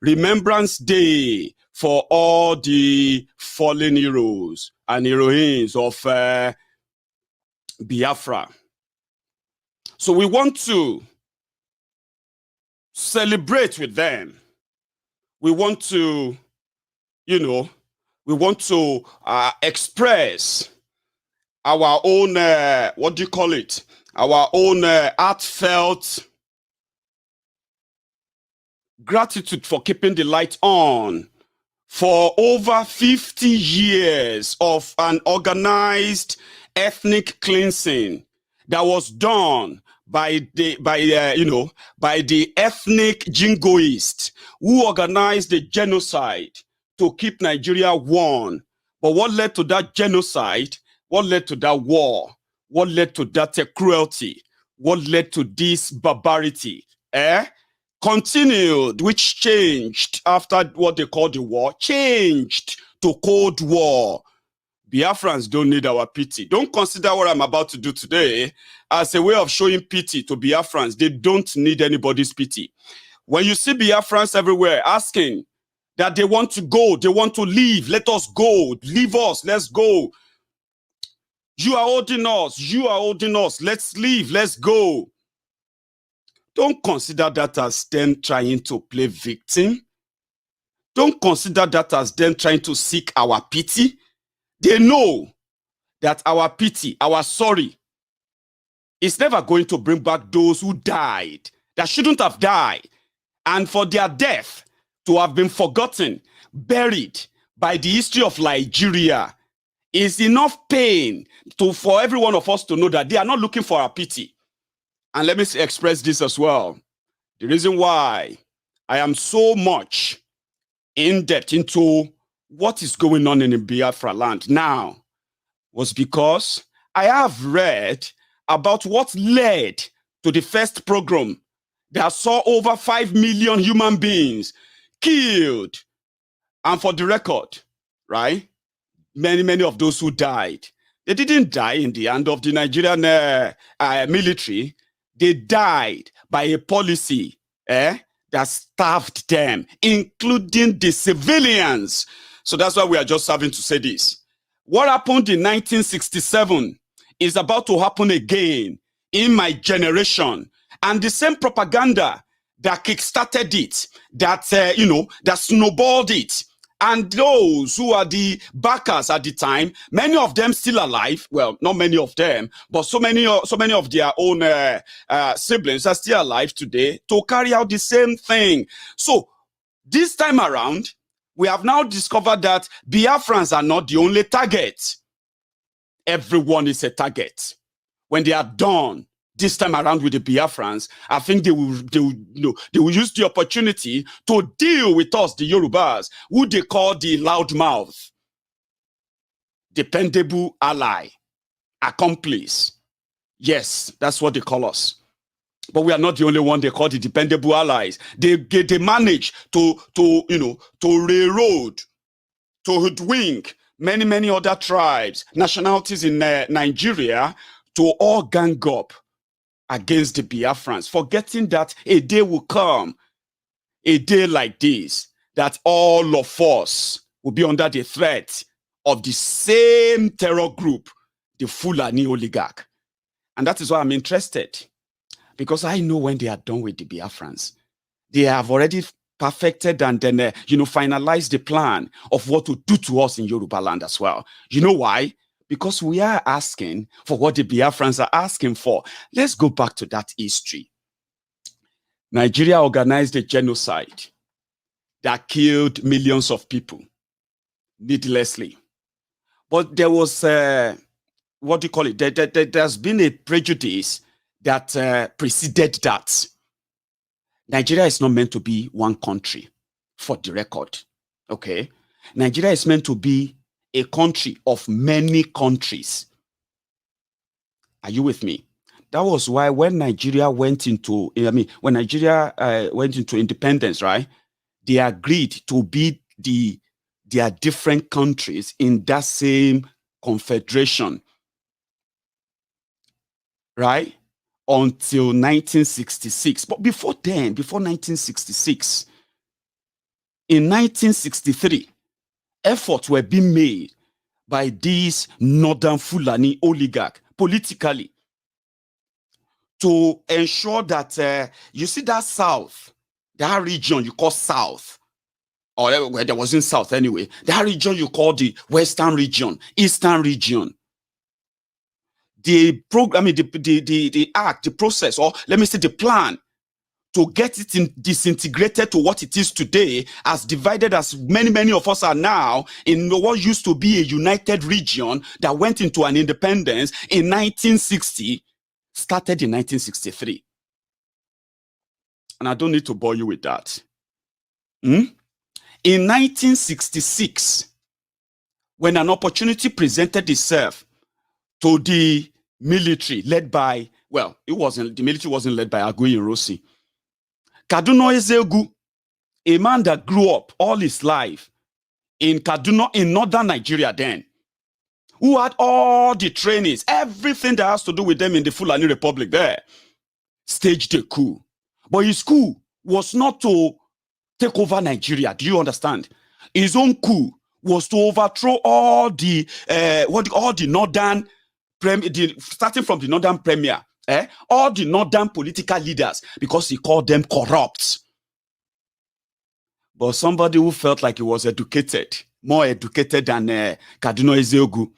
Remembrance Day for all the fallen heroes and heroines of Biafra. So we want to celebrate with them. We want to, express our own, our own heartfelt gratitude for keeping the light on for over 50 years of an organized ethnic cleansing that was done by the ethnic jingoists who organized the genocide to keep Nigeria one. But what led to that genocide? What led to that war? What led to that cruelty? What led to this barbarity? Continued, which changed after what they call the war, changed to Cold War. Biafrans don't need our pity. Don't consider what I'm about to do today as a way of showing pity to Biafrans. They don't need anybody's pity. When you see Biafrans everywhere asking that they want to go, they want to leave, let us go, leave us, let's go. You are holding us, let's leave, let's go. Don't consider that as them trying to play victim. Don't consider that as them trying to seek our pity. They know that our pity, our sorry, is never going to bring back those who died, that shouldn't have died, and for their death to have been forgotten, buried by the history of Nigeria is enough pain for every one of us to know that they are not looking for our pity. And let me express this as well. The reason why I am so much in depth into what is going on in the Biafra land now was because I have read about what led to the first program that saw over 5 million human beings killed. And for the record, right, many of those who died, they didn't die in the hand of the Nigerian military. They died by a policy that starved them, including the civilians. So that's why we are just having to say this. What happened in 1967 is about to happen again in my generation. And the same propaganda that kickstarted it, that, that snowballed it, and those who are the backers at the time, many of them still alive. Well, not many of them, but so many of their own siblings are still alive today to carry out the same thing. So this time around, we have now discovered that Biafrans are not the only target. Everyone is a target. When they are done this time around with the Biafrans, I think they will use the opportunity to deal with us, the Yorubas, who they call the loudmouth, dependable ally, accomplice. Yes, that's what they call us. But we are not the only one they call the dependable allies. They manage to railroad, to hoodwink many other tribes, nationalities in Nigeria to all gang up against the Biafrans, forgetting that a day will come, a day like this, that all of us will be under the threat of the same terror group, the Fulani oligarch. And that is why I'm interested, because I know when they are done with the Biafrans, they have already perfected and then, finalized the plan of what to do to us in Yoruba land as well. You know why? Because we are asking for what the Biafrans are asking for. Let's go back to that history. Nigeria organized a genocide that killed millions of people needlessly. But there was, there's been a prejudice that preceded that. Nigeria is not meant to be one country, for the record. Okay? Nigeria is meant to be a country of many countries. Are you with me? That was why when Nigeria went into, independence, right? They agreed to be their different countries in that same confederation, right? Until 1966. But before then, before 1966, In 1963, efforts were being made by these northern Fulani oligarch politically to ensure that you see that south, that region you call south, or there wasn't south anyway, that region you call the western region, eastern region. The program, the act, the process, or let me say the plan to get it disintegrated to what it is today, as divided as many of us are now, in what used to be a united region that went into an independence in 1960, started in 1963. And I don't need to bore you with that. In 1966, when an opportunity presented itself to the military led by, well, the military wasn't led by Aguiyi Rossi. Kaduna Ezegu, a man that grew up all his life in Kaduna, in northern Nigeria then, who had all the trainings, everything that has to do with them in the Fulani Republic there, staged a coup. But his coup was not to take over Nigeria. Do you understand? His own coup was to overthrow all the northern, starting from the northern premier, all the northern political leaders, because he called them corrupt. But somebody who felt like he was educated, more educated than Kaduna Ezegu,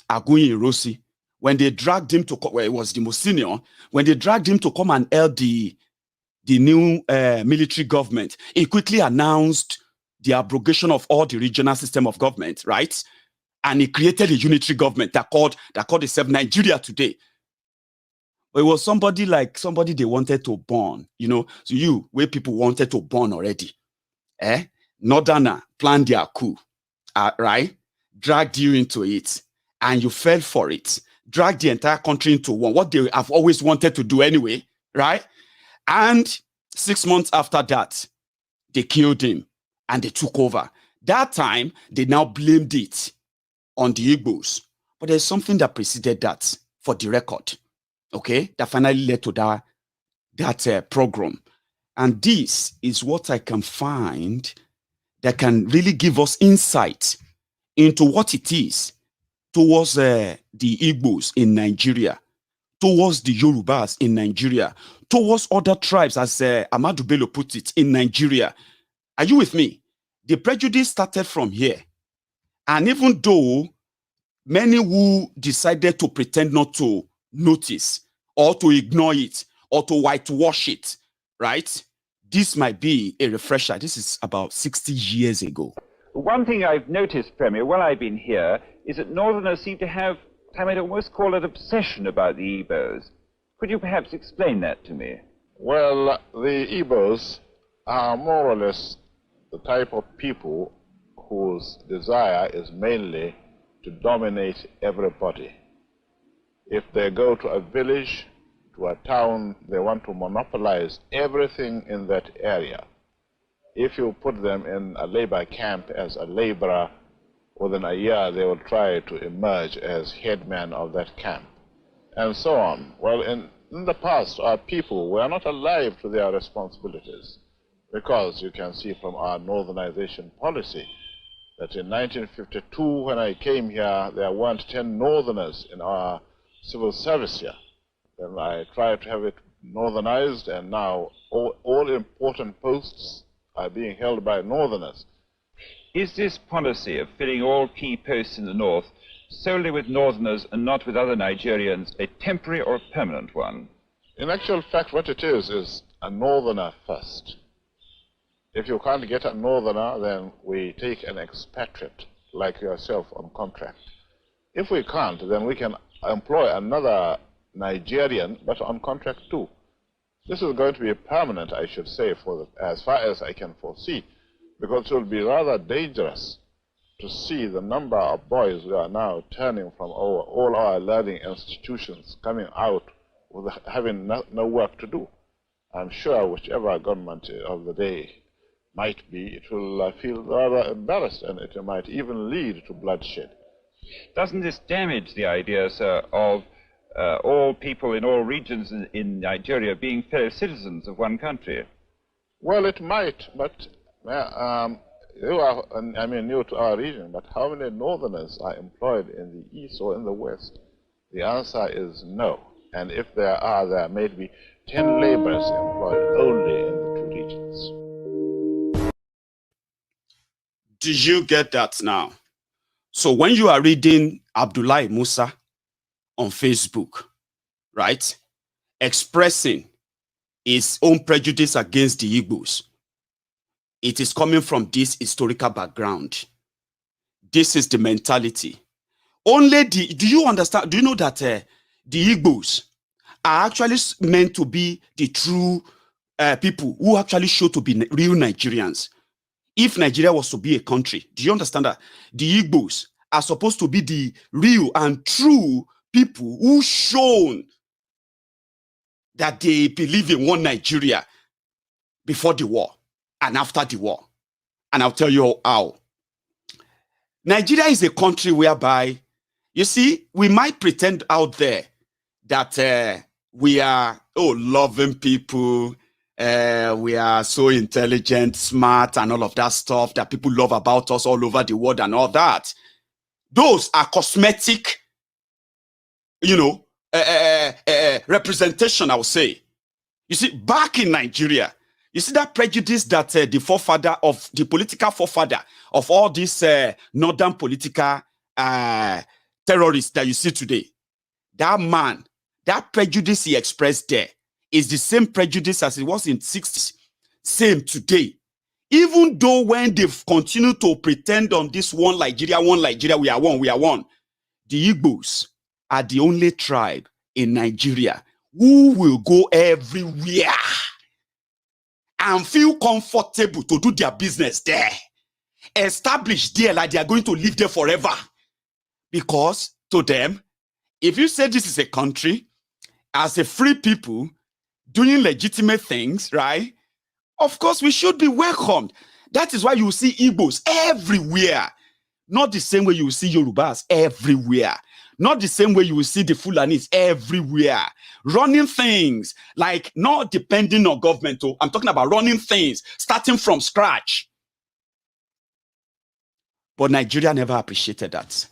Aguiyi Rossi, when they dragged him to, well, it was the most senior, when they dragged him to come and help the new military government, he quickly announced the abrogation of all the regional system of government, right? And he created a unitary government that called itself Nigeria today. But it was somebody they wanted to burn, so where people wanted to burn already. Northerner planned their coup, right? Dragged you into it, and you fell for it. Dragged the entire country into one, what they have always wanted to do anyway, right? And 6 months after that, they killed him and they took over. That time, they now blamed it on the Igbos. But there's something that preceded that, for the record, okay, that finally led to that program. And this is what I can find that can really give us insight into what it is towards the Igbos in Nigeria, towards the Yorubas in Nigeria, towards other tribes, as Amadou Bello put it, in Nigeria. Are you with me? The prejudice started from here. And even though many who decided to pretend not to notice or to ignore it or to whitewash it, right? This might be a refresher. This is about 60 years ago. One thing I've noticed, Premier, while I've been here, is that Northerners seem to have, I might almost call it, obsession about the Igbos. Could you perhaps explain that to me? Well, the Igbos are more or less the type of people whose desire is mainly to dominate everybody. If they go to a village, to a town, they want to monopolize everything in that area. If you put them in a labor camp as a laborer, within a year they will try to emerge as headman of that camp, and so on. Well, in the past, our people were not alive to their responsibilities, because you can see from our northernization policy that in 1952, when I came here, there weren't 10 northerners in our civil service here. Then I tried to have it northernized, and now all important posts are being held by northerners. Is this policy of filling all key posts in the north solely with northerners and not with other Nigerians a temporary or a permanent one? In actual fact, what it is a northerner first. If you can't get a northerner, then we take an expatriate like yourself on contract. If we can't, then we can employ another Nigerian, but on contract too. This is going to be permanent, I should say, as far as I can foresee, because it will be rather dangerous to see the number of boys who are now turning from all our learning institutions, coming out with having no work to do. I'm sure whichever government of the day might be, it will feel rather embarrassed, and it might even lead to bloodshed. Doesn't this damage the idea, sir, of all people in all regions in Nigeria being fellow citizens of one country? Well, it might, but you are, I mean, new to our region, but how many northerners are employed in the east or in the west? The answer is no. And if there may be 10 laborers employed only in the two regions. Do you get that now? So when you are reading Abdullahi Musa on Facebook, right, expressing his own prejudice against the Igbos, it is coming from this historical background. This is the mentality. Only do you understand? Do you know that the Igbos are actually meant to be the true people who actually show to be real Nigerians? If Nigeria was to be a country, do you understand that? The Igbos are supposed to be the real and true people who shown that they believe in one Nigeria before the war and after the war. And I'll tell you how. Nigeria is a country whereby, you see, we might pretend out there that we are, loving people, we are so intelligent, smart, and all of that stuff that people love about us all over the world and all that. Those are cosmetic, representation, I would say. You see, back in Nigeria, you see that prejudice that the political forefather of all these northern political terrorists that you see today, that man, that prejudice he expressed there is the same prejudice as it was in 60s, same today. Even though when they've continued to pretend on this one Nigeria, we are one, the Igbos are the only tribe in Nigeria who will go everywhere and feel comfortable to do their business there, establish there like they are going to live there forever. Because to them, if you say this is a country, as a free people, doing legitimate things, right? Of course, we should be welcomed. That is why you see Igbos everywhere. Not the same way you see Yorubas everywhere. Not the same way you will see the Fulanis everywhere. Running things, like not depending on government. I'm talking about running things, starting from scratch. But Nigeria never appreciated that.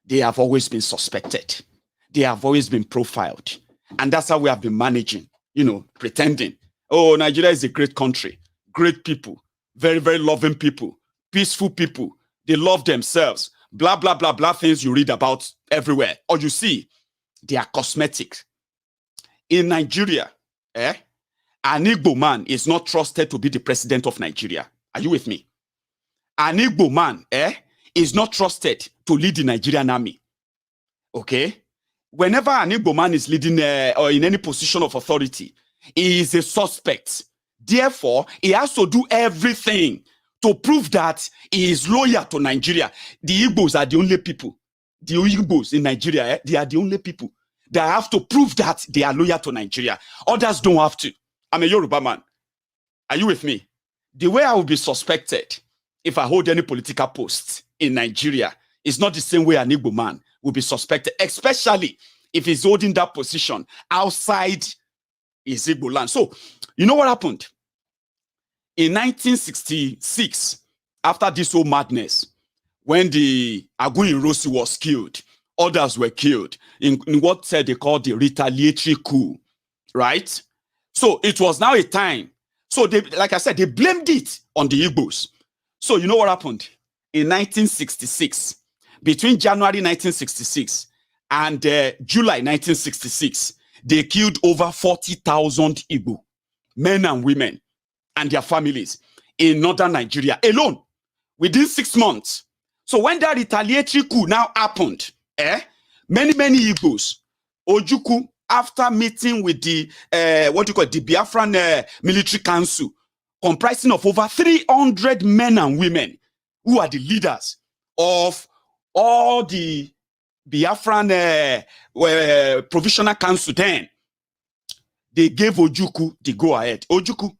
They have always been suspected. They have always been profiled. And that's how we have been managing, pretending. Oh, Nigeria is a great country, great people, very, very loving people, peaceful people. They love themselves, blah, blah, blah, blah, things you read about everywhere. Or you see, they are cosmetic. In Nigeria, an Igbo man is not trusted to be the president of Nigeria. Are you with me? An Igbo man is not trusted to lead the Nigerian army. Okay? Whenever an Igbo man is leading or in any position of authority, he is a suspect. Therefore, he has to do everything to prove that he is loyal to Nigeria. The Igbos are the only people. The Igbos in Nigeria, they are the only people that have to prove that they are loyal to Nigeria. Others don't have to. I'm a Yoruba man. Are you with me? The way I will be suspected if I hold any political post in Nigeria is not the same way an Igbo man will be suspected, especially if he's holding that position outside his Igbo land. So, you know what happened? In 1966, after this whole madness, when the Aguiyi-Ironsi was killed, others were killed in what they called the retaliatory coup, right? So it was now a time. So they, like I said, they blamed it on the Igbos. So you know what happened? In 1966, between January 1966 and July 1966, they killed over 40,000 Igbo, men and women, and their families in northern Nigeria alone within 6 months. So when that retaliatory coup now happened, many Igbos, Ojukwu, after meeting with the the Biafran military council, comprising of over 300 men and women who are the leaders of all the Biafran provisional council, then they gave Ojukwu the go-ahead. Ojukwu,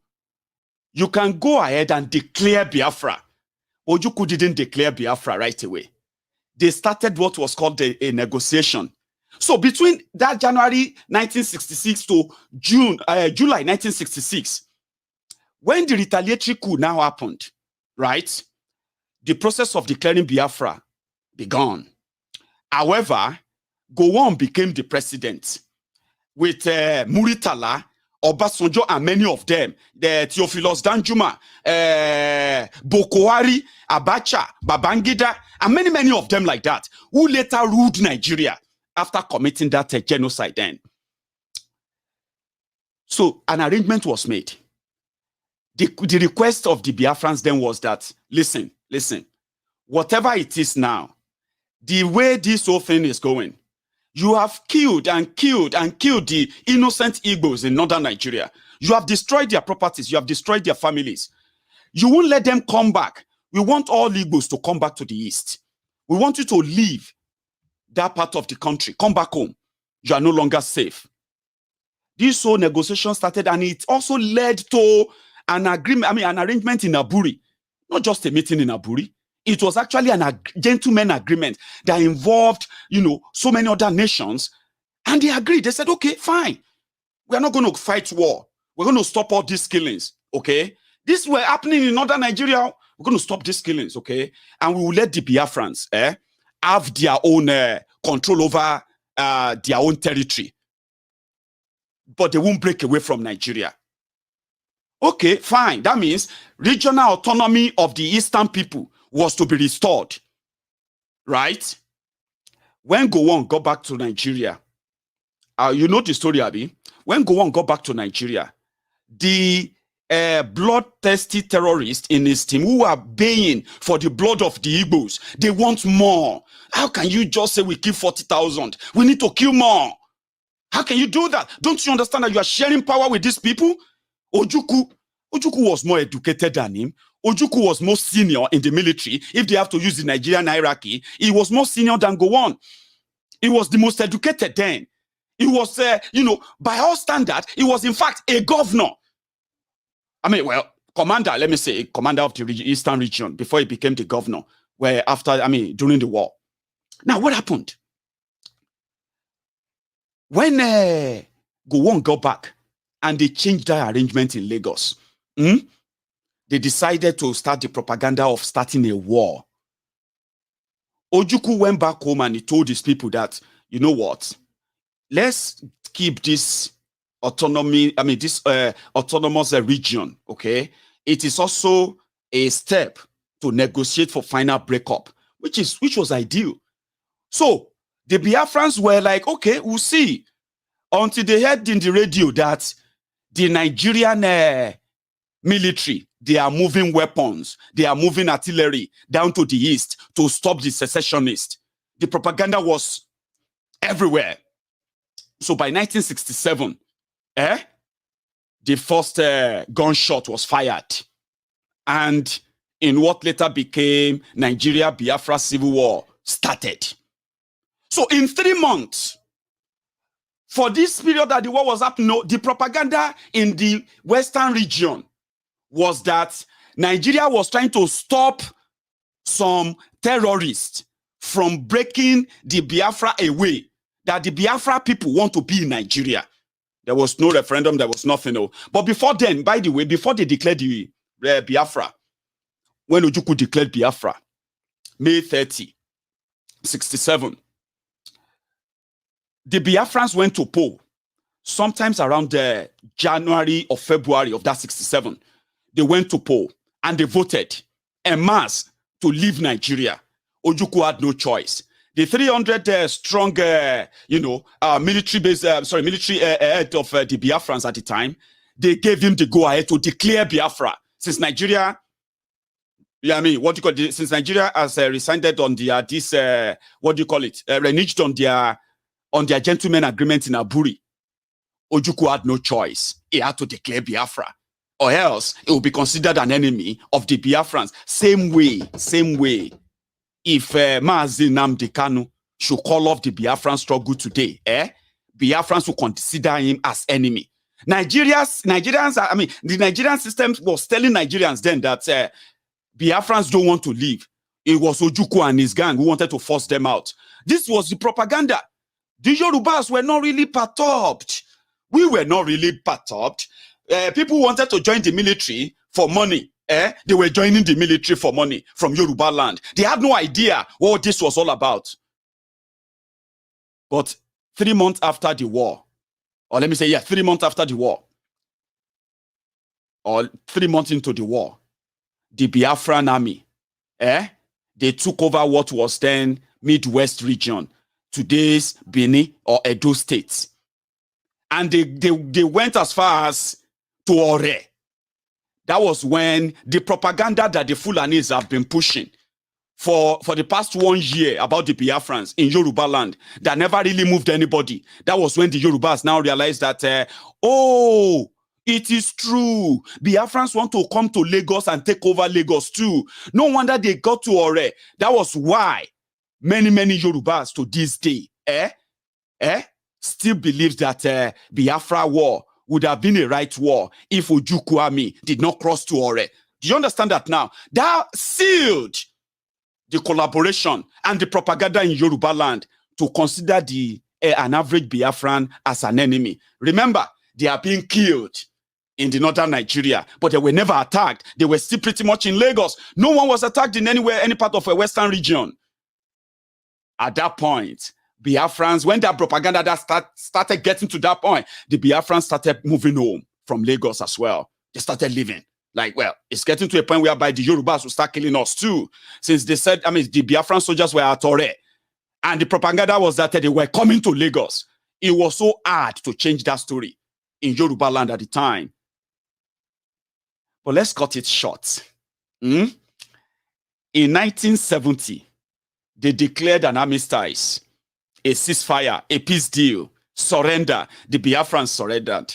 you can go ahead and declare Biafra. Ojukwu didn't declare Biafra right away. They started what was called a negotiation. So between that January 1966 to July 1966, when the retaliatory coup now happened, right? the process of declaring Biafra began. However, Gowon became the president with Muritala, Obasanjo, and many of them, the Theophilus Danjuma, Bokoari, Abacha, Babangida, and many of them like that, who later ruled Nigeria after committing that genocide then. So an arrangement was made. The request of the Biafrans then was that, listen, whatever it is now, the way this whole thing is going, you have killed the innocent Igbos in northern Nigeria. You have destroyed their properties. You have destroyed their families. You won't let them come back. We want all Igbos to come back to the east. We want you to leave that part of the country. Come back home. You are no longer safe. This whole negotiation started, and it also led to an agreement, an arrangement in Aburi. Not just a meeting in Aburi. It was actually a gentleman agreement that involved, so many other nations. And they agreed. They said, okay, fine. We are not going to fight war. We're going to stop all these killings, okay? This were happening in northern Nigeria. We're going to stop these killings, okay? And we will let the Biafrans have their own control over their own territory. But they won't break away from Nigeria. Okay, fine. That means regional autonomy of the eastern people was to be restored, right? When Gowon got back to Nigeria, you know the story, Abi. When Gowon got back to Nigeria, the bloodthirsty terrorists in his team who are baying for the blood of the Igbos, they want more. How can you just say we kill 40,000? We need to kill more. How can you do that? Don't you understand that you are sharing power with these people? Ojukwu was more educated than him. Ojukwu was more senior in the military. If they have to use the Nigerian hierarchy, he was more senior than Gowon. He was the most educated then. He was, by all standards, he was in fact a governor. Commander, let me say, commander of the Eastern region before he became the governor, during the war. Now, what happened? When Gowon got back and they changed that arrangement in Lagos, they decided to start the propaganda of starting a war. Ojukwu went back home and he told his people that, you know what? Let's keep this autonomy, autonomous region, okay? It is also a step to negotiate for final breakup, which was ideal. So the Biafrans were like, okay, we'll see. Until they heard in the radio that the Nigerian military, they are moving weapons, they are moving artillery down to the east to stop the secessionists. The propaganda was everywhere. So by 1967, the first gunshot was fired. And in what later became Nigeria-Biafra Civil War started. So in 3 months, for this period that the war was happening, the propaganda in the western region was that Nigeria was trying to stop some terrorists from breaking the Biafra away, that the Biafra people want to be in Nigeria. There was no referendum, there was nothing. No. But before then, by the way, before they declared the Biafra, when Ojukwu declared Biafra, May 30, 67, the Biafrans went to poll sometimes around January or February of that 67. They went to poll and they voted en masse to leave Nigeria. Ojukwu had no choice. The 300 strong, military head of the Biafrans at the time, they gave him the go-ahead to declare Biafra. Since Nigeria, since Nigeria has rescinded on their reneged on their gentleman agreement in Aburi, Ojukwu had no choice. He had to declare Biafra, or else it would be considered an enemy of the Biafrans. Same way. If Mazi Nnamdi Kanu should call off the Biafran struggle today, Biafrans will consider him as enemy. The Nigerian system was telling Nigerians then that Biafrans don't want to leave. It was Ojukwu and his gang who wanted to force them out. This was the propaganda. The Yorubas were not really perturbed. We were not really perturbed. People wanted to join the military for money. They were joining the military for money from Yoruba land. They had no idea what this was all about. But 3 months after the war, or let me say, 3 months after the war, or 3 months into the war, the Biafran army, they took over what was then Midwest region, today's Benin or Edo State. And they went as far as to Ore. That was when the propaganda that the Fulanis have been pushing for the past 1 year about the Biafrans in Yoruba land, that never really moved anybody. That was when the Yorubas now realized that, oh, it is true. Biafrans want to come to Lagos and take over Lagos too. No wonder they got to Ore. That was why many Yorubas to this day, still believes that Biafra war would have been a right war if Ojukwu army did not cross to Ore. Do you understand that now? That sealed the collaboration and the propaganda in Yoruba land to consider an average Biafran as an enemy. Remember, they are being killed in the northern Nigeria, but they were never attacked. They were still pretty much in Lagos. No one was attacked in any part of a western region. At that point, Biafrans, when that propaganda that started getting to that point, the Biafrans started moving home from Lagos as well. They started leaving. Like, well, it's getting to a point whereby the Yorubas will start killing us too. Since they said, the Biafran soldiers were at Ore. And the propaganda was that they were coming to Lagos. It was so hard to change that story in Yoruba land at the time. But let's cut it short. In 1970, they declared an armistice, a ceasefire, a peace deal, surrender. The Biafrans surrendered.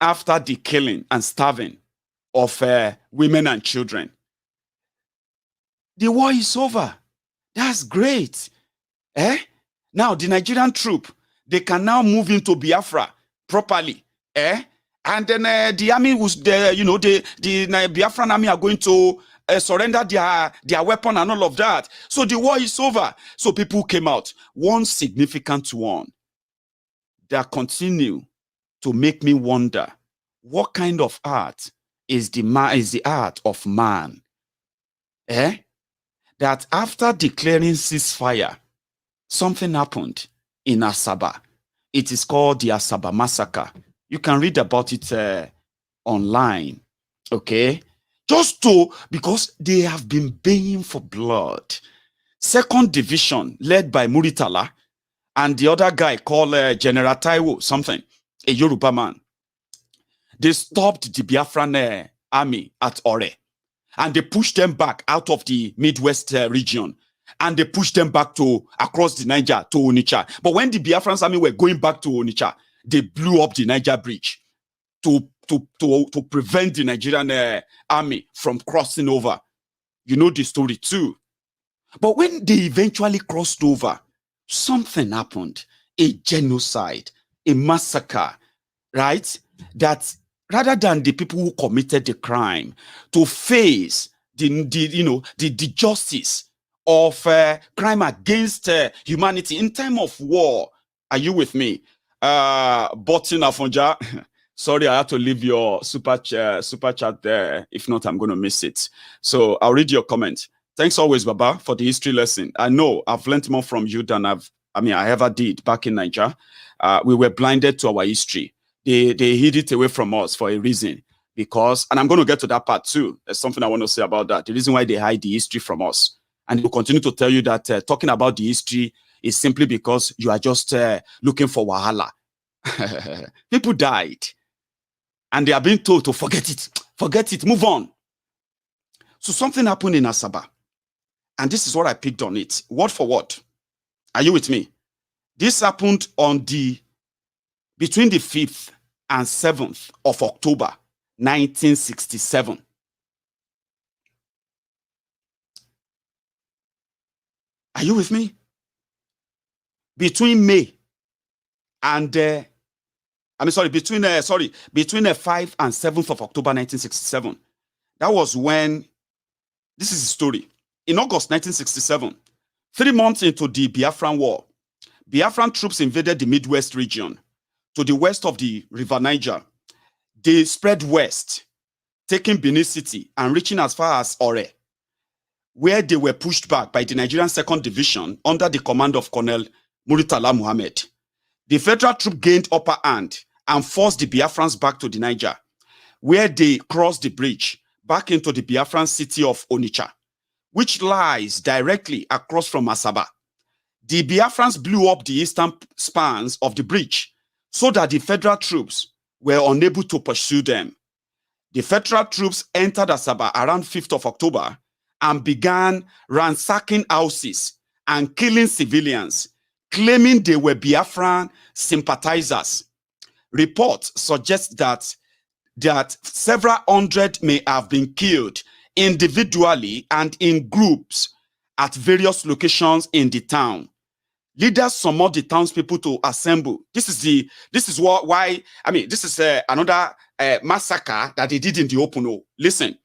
After the killing and starving of women and children. The war is over. That's great. Now, the Nigerian troop, they can now move into Biafra properly. And then the army was there, the Biafran army are going to surrender their weapon and all of that. So the war is over. So people came out. One significant one that continue to make me wonder, what kind of art is the art of man? That after declaring ceasefire, something happened in Asaba. It is called the Asaba massacre. You can read about it online, okay? Because they have been baying for blood. Second division, led by Muritala, and the other guy called General Taiwo, something, a Yoruba man. They stopped the Biafran army at Ore, and they pushed them back out of the Midwest region, and they pushed them back across the Niger to Onitsha. But when the Biafran army were going back to Onitsha, they blew up the Niger bridge to prevent the Nigerian army from crossing over. You know the story too. But when they eventually crossed over, something happened. A genocide, a massacre, right? That rather than the people who committed the crime to face the justice of crime against humanity in time of war. Are you with me? Botin Afonja, sorry, I had to leave your super chat there. If not, I'm going to miss it. So I'll read your comment. Thanks always, Baba, for the history lesson. I know I've learned more from you than I ever did back in Nigeria. We were blinded to our history. They hid it away from us for a reason. Because, and I'm going to get to that part too. There's something I want to say about that. The reason why they hide the history from us. And they'll continue to tell you that talking about the history is simply because you are just looking for wahala. People died. And they are being told to forget it, move on. So something happened in Asaba. And this is what I picked on it, word for word. Are you with me? This happened between the 5th and 7th of October, 1967. Are you with me? Between May and between the 5th and 7th of October 1967. That was when, this is the story. In August 1967, 3 months into the Biafran War, Biafran troops invaded the Midwest region to the west of the River Niger. They spread west taking Benin City and reaching as far as Ore, where they were pushed back by the Nigerian 2nd Division under the command of Colonel Muritala Muhammad. The federal troop gained upper hand and forced the Biafrans back to the Niger, where they crossed the bridge back into the Biafran city of Onitsha, which lies directly across from Asaba. The Biafrans blew up the eastern spans of the bridge so that the federal troops were unable to pursue them. The federal troops entered Asaba around 5th of October and began ransacking houses and killing civilians, claiming they were Biafran sympathizers. Reports suggest that several hundred may have been killed individually and in groups at various locations in the town. Leaders summoned the townspeople to assemble. This is another massacre that they did in the open. Oh, listen.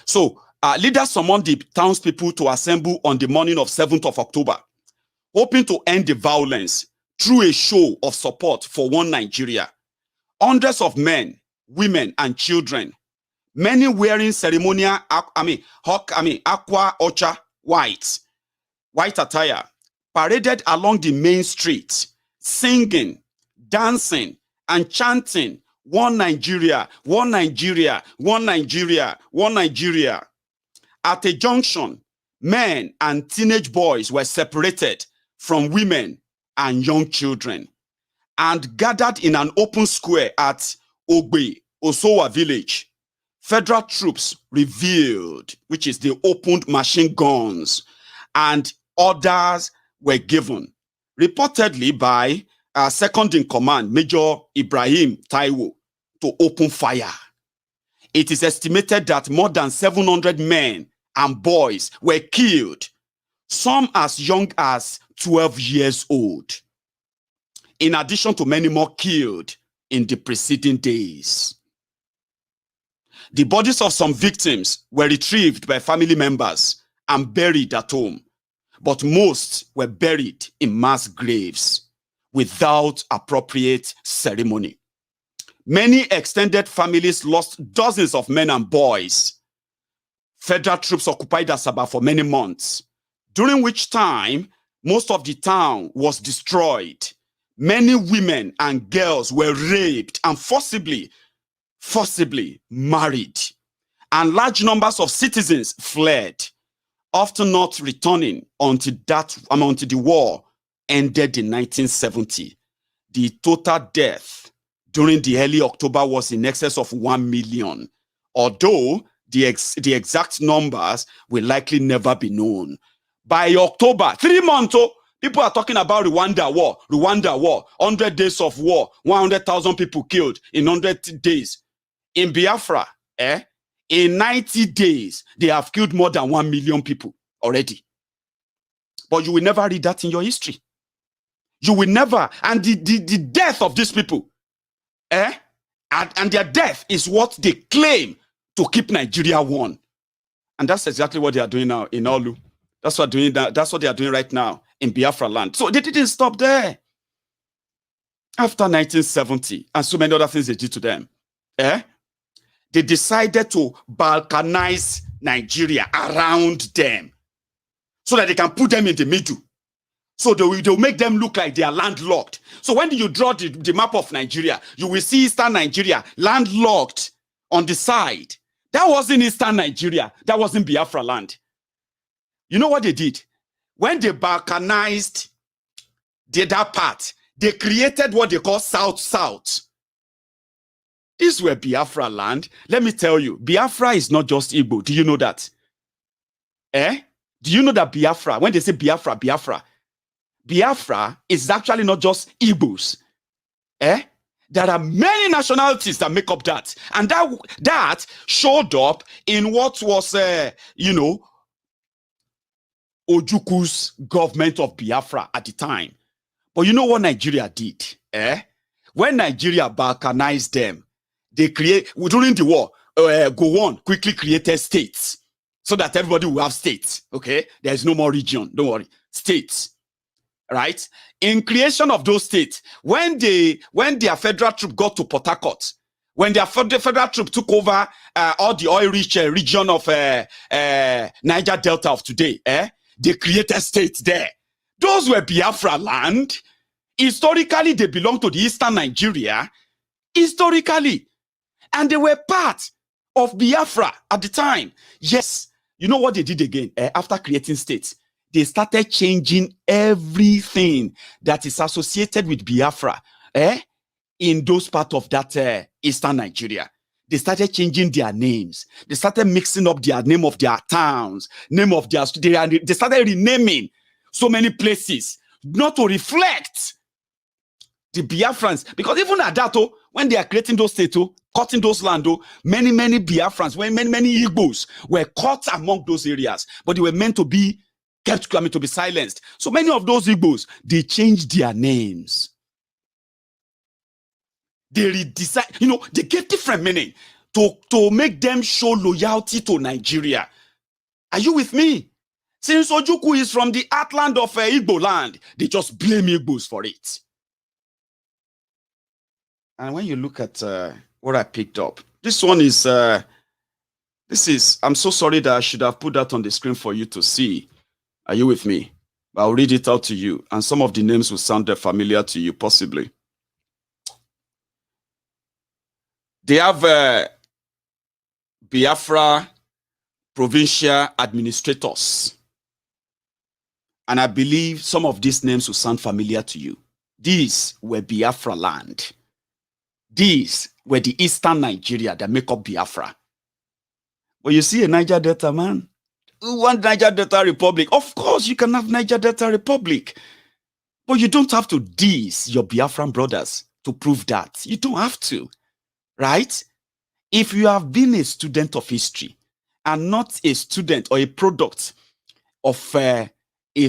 So leaders summoned the townspeople to assemble on the morning of 7th of October, hoping to end the violence through a show of support for one Nigeria. Hundreds of men, women, and children, many wearing ceremonial aqua ocha white attire, paraded along the main street, singing, dancing, and chanting, "One Nigeria, one Nigeria, one Nigeria, one Nigeria." At a junction, men and teenage boys were separated from women and young children and gathered in an open square at Ogbe, Osowa village. Federal troops revealed, which is they opened machine guns, and orders were given, reportedly by second in command, Major Ibrahim Taiwo, to open fire. It is estimated that more than 700 men and boys were killed, some as young as 12 years old, in addition to many more killed in the preceding days. The bodies of some victims were retrieved by family members and buried at home, but most were buried in mass graves without appropriate ceremony. Many extended families lost dozens of men and boys. Federal troops occupied Asaba for many months, during which time most of the town was destroyed. Many women and girls were raped and forcibly married, and large numbers of citizens fled, often not returning until the war ended in 1970. The total death during the early October was in excess of 1 million, although the exact numbers will likely never be known. By October, 3 months, people are talking about Rwanda war, 100 days of war, 100,000 people killed in 100 days. In Biafra, in 90 days, they have killed more than 1 million people already. But you will never read that in your history. You will never. And the death of these people, and their death is what they claim to keep Nigeria one. And that's exactly what they are doing now in Olu. That's what they are doing right now in Biafra land. So they didn't stop there. After 1970 and so many other things they did to them, they decided to balkanize Nigeria around them so that they can put them in the middle. So they'll make them look like they are landlocked. So when you draw the map of Nigeria, you will see Eastern Nigeria landlocked on the side. That wasn't Eastern Nigeria. That wasn't Biafra land. You know what they did? When they balkanized that part, they created what they call South-South. These were Biafra land. Let me tell you, Biafra is not just Igbo. Do you know that? Do you know that Biafra, when they say Biafra is actually not just Igbos. There are many nationalities that make up that. And that showed up in what was, Ojuku's government of Biafra at the time. But you know what Nigeria did? When Nigeria balkanized them, they during the war, Gowon quickly created states so that everybody will have states. Okay? There's no more region. Don't worry. States. Right? In creation of those states, when their federal troop got to Port Harcourt, When the federal troops took over all the oil-rich region of Niger Delta of today, they created states there. Those were Biafra land. Historically, they belong to the eastern Nigeria. Historically. And they were part of Biafra at the time. Yes. You know what they did again? After creating states, they started changing everything that is associated with Biafra in those parts of that eastern Nigeria. They started changing their names. They started mixing up their name of their towns, name of their... They started renaming so many places, not to reflect the Biafrans. Because even at that, when they are creating those states, cutting those land, many Biafrans, many Igbos were caught among those areas, but they were meant to be kept to be silenced. So many of those Igbos, they changed their names. They redesigned, they gave different meaning to make them show loyalty to Nigeria. Are you with me? Since Ojukwu is from the heartland of Igbo land, they just blame Igbos for it. And when you look at what I picked up, this one is, I'm so sorry that I should have put that on the screen for you to see. Are you with me? I'll read it out to you. And some of the names will sound familiar to you, possibly. They have Biafra provincial administrators. And I believe some of these names will sound familiar to you. These were Biafra land. These were the eastern Nigeria that make up Biafra. But you see a Niger Delta, man. You want Niger Delta Republic? Of course, you can have Niger Delta Republic. But you don't have to diss your Biafran brothers to prove that. You don't have to. Right? If you have been a student of history and not a student or a product of a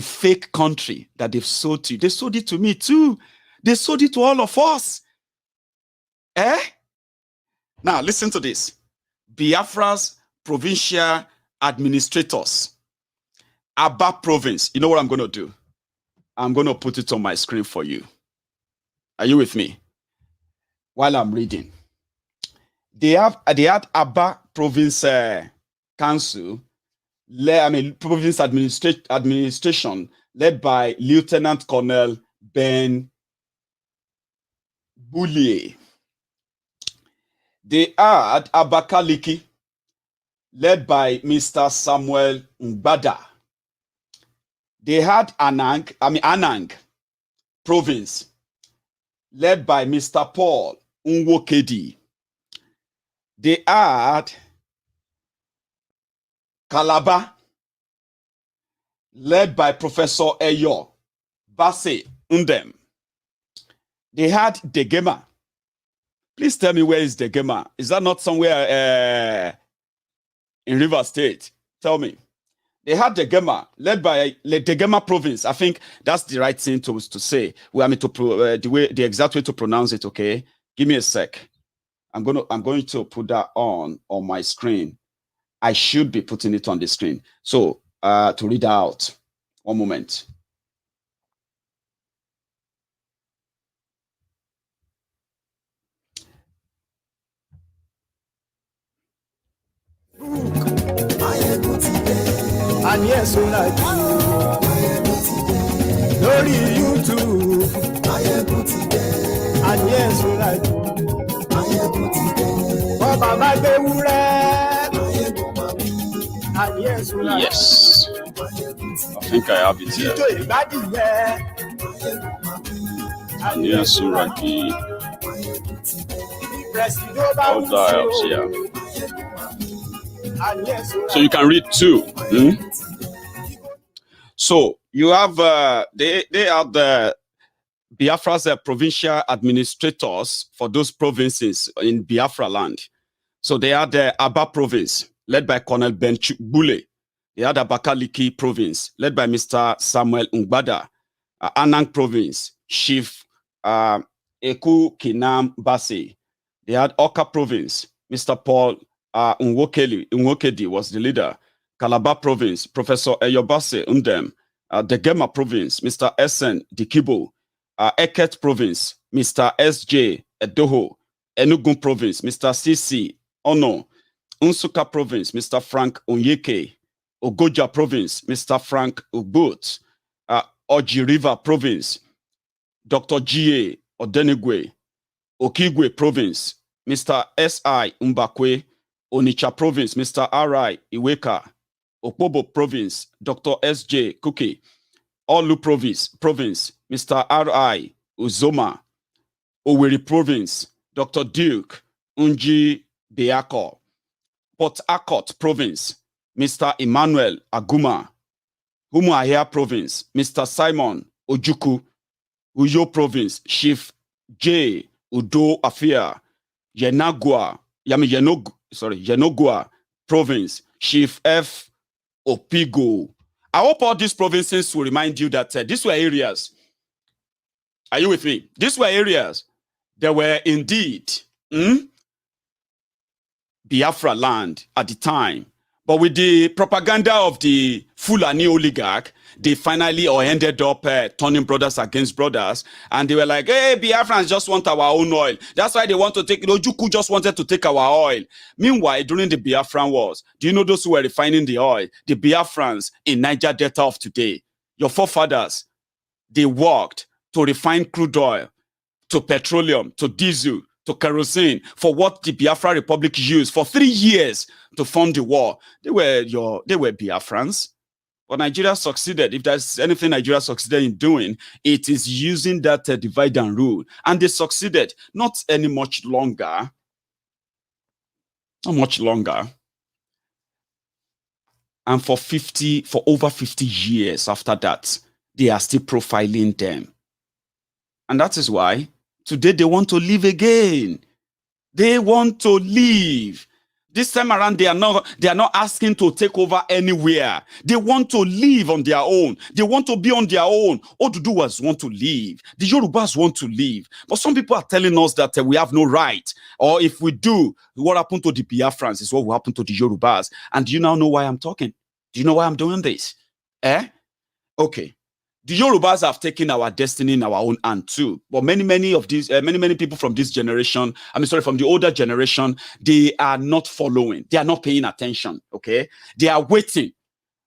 fake country that they've sold to you, they sold it to me too. They sold it to all of us. Now, listen to this. Biafra's provincial administrators. Aba province. You know what I'm going to do? I'm going to put it on my screen for you. Are you with me? While I'm reading. They had Aba province council, province administration led by Lieutenant Colonel Ben Boulier. They had Abakaliki, led by Mr. Samuel Mbada. They had Anang province, led by Mr. Paul Nwokedi. They had Calabar, led by Professor Eyo Basse Undem. They had Degema. Please tell me, where is Degema? Is that not somewhere in River State? Tell me. They had Degema, led by Degema province. I think that's the right thing to say. The exact way to pronounce it. Okay, give me a sec. I'm going to put that on my screen. I should be putting it on the screen. So to read out. One moment. And yes, Lórí YouTube. And yes, yes. I think I have it here. And yes, all that helps here. So you can read too. So you have they are the Biafra's provincial administrators for those provinces in Biafra land. So they are the Aba province, led by Colonel Ben Bule. They had Abakaliki province, led by Mr. Samuel Ngbada. Anang province, Chief Eku Kinam Basse. They had Oka province, Mr. Paul Nwokedi was the leader. Calabar province, Professor Eyobase Undem. Degema province, Mr. Essen Dikibo. Eket province, Mr. S.J. Edoho. Enugu Province, Mr. CC Ono. Unsuka Province, Mr. Frank Onyeke. Ogoja Province, Mr. Frank Ugbut. Oji River Province, Dr. G.A. Odenigwe. Okigwe Province, Mr. S.I. Mbakwe. Onitsha Province, Mr. R.I. Iweka. Opobo Province, Dr. S.J. Kuki. Olu Province, Mr. R.I. Uzoma. Owerri Province, Dr. Duke Unji Beako. Port Harcourt Province, Mr. Emmanuel Aguma. Umuahia Province, Mr. Simon Ojuku. Uyo Province, Chief J. Udo Afia. Yenogua Province, Chief F. Opigo. I hope all these provinces will remind you that these were areas. Are you with me? These were areas that were indeed Biafra land at the time. But with the propaganda of the Fulani oligarch, they finally ended up turning brothers against brothers. And they were like, hey, Biafrans just want our own oil. That's why they want to take, Juku just wanted to take our oil. Meanwhile, during the Biafran wars, do you know those who were refining the oil? The Biafrans in Niger Delta of today. Your forefathers, they worked to refine crude oil, to petroleum, to diesel, to kerosene, for what the Biafra Republic used for 3 years to fund the war. They were Biafrans. But Nigeria succeeded. If there's anything Nigeria succeeded in doing, it is using that divide and rule. And they succeeded. Not any much longer. Not much longer. And for over 50 years after that, they are still profiling them. And that is why today they want to leave again. They want to leave. This time around, they are not asking to take over anywhere. They want to live on their own. They want to be on their own. Oduduwas want to leave. The Yorubas want to leave. But some people are telling us that we have no right. Or if we do, what happened to the Biafrans is what will happen to the Yorubas. And do you now know why I'm talking? Do you know why I'm doing this? Okay. The Yorubas have taken our destiny in our own hand too. But many of these, many people from this generation, from the older generation, they are not following. They are not paying attention, okay? They are waiting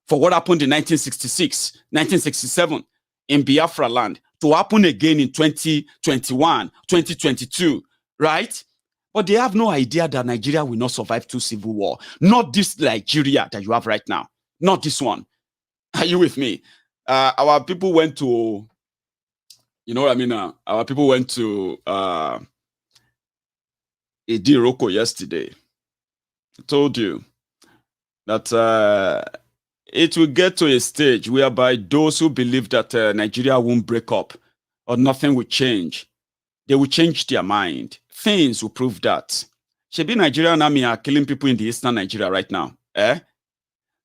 for what happened in 1966, 1967 in Biafra land to happen again in 2021, 2022, right? But they have no idea that Nigeria will not survive 2 civil wars. Not this Nigeria that you have right now. Not this one. Are you with me? Our people went to, you know what I mean? Our people went to Idiroko yesterday. I told you that it will get to a stage whereby those who believe that Nigeria won't break up or nothing will change, they will change their mind. Things will prove that. Shebi Nigerian army are killing people in the eastern Nigeria right now.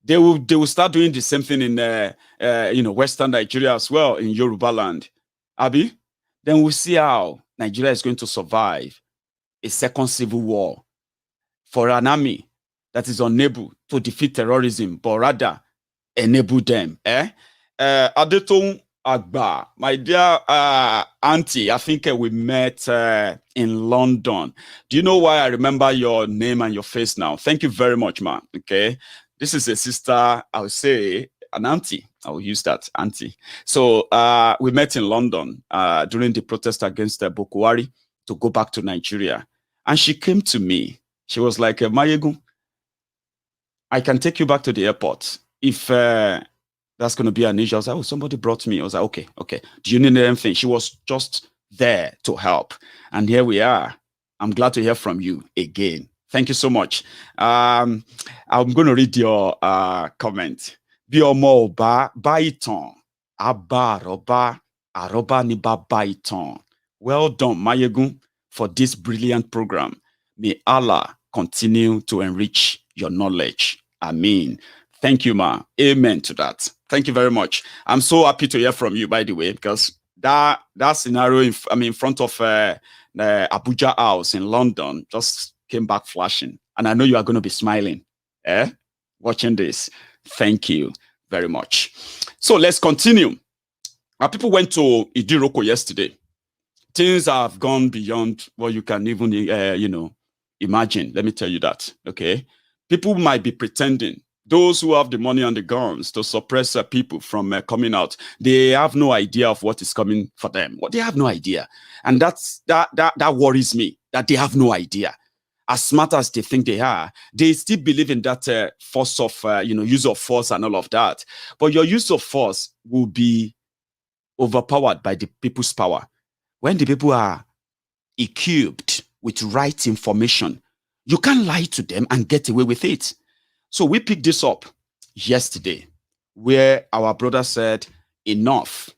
They will start doing the same thing in western Nigeria as well, in Yoruba land. Abi, then we'll see how Nigeria is going to survive a second civil war for an army that is unable to defeat terrorism, but rather enable them. Adetong Agba, my dear auntie, I think we met in London. Do you know why I remember your name and your face now? Thank you very much, man. Okay. This is a sister, I would say, an auntie. I will use that, auntie. So we met in London during the protest against Boko Haram to go back to Nigeria. And she came to me. She was like, Maiyegun, I can take you back to the airport. If that's going to be an issue, I was like, oh, somebody brought me. I was like, okay. Do you need anything? She was just there to help. And here we are. I'm glad to hear from you again. Thank you so much. I'm going to read your comment. Biomo ba baiton abaroba aroba niba baiton. Well done, Maiyegun, for this brilliant program. May Allah continue to enrich your knowledge. Amen. Thank you, ma. Amen to that. Thank you very much. I'm so happy to hear from you, by the way, because that scenario in front of the Abuja House in London just came back flashing, and I know you are going to be smiling, watching this. Thank you very much. So let's continue. Our people went to Idiroko yesterday things have gone beyond what you can even, imagine. Let me tell you that, okay? People might be pretending. Those who have the money and the guns to suppress people from coming out, they have no idea of what is coming for them. They have no idea. And that worries me, that they have no idea. As smart as they think they are, they still believe in that force of, use of force and all of that. But your use of force will be overpowered by the people's power. When the people are equipped with right information, you can't lie to them and get away with it. So we picked this up yesterday, where our brother said, enough.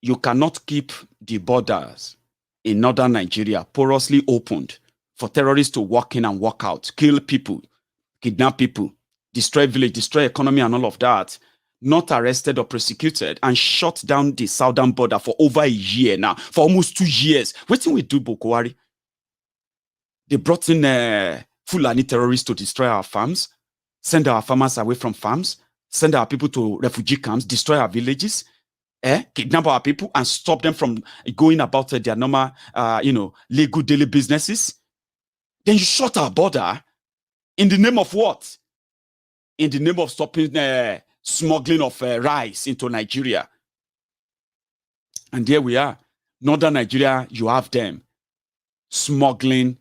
You cannot keep the borders in northern Nigeria porously opened for terrorists to walk in and walk out, kill people, kidnap people, destroy village, destroy economy and all of that, not arrested or prosecuted, and shut down the southern border for over a year now, for almost 2 years. What did we do, Boko Haram? They brought in Fulani terrorists to destroy our farms, send our farmers away from farms, send our people to refugee camps, destroy our villages, kidnap our people and stop them from going about their normal, legal daily businesses. Then you shut our border in the name of what? In the name of stopping smuggling of rice into Nigeria. And there we are. Northern Nigeria, you have them smuggling.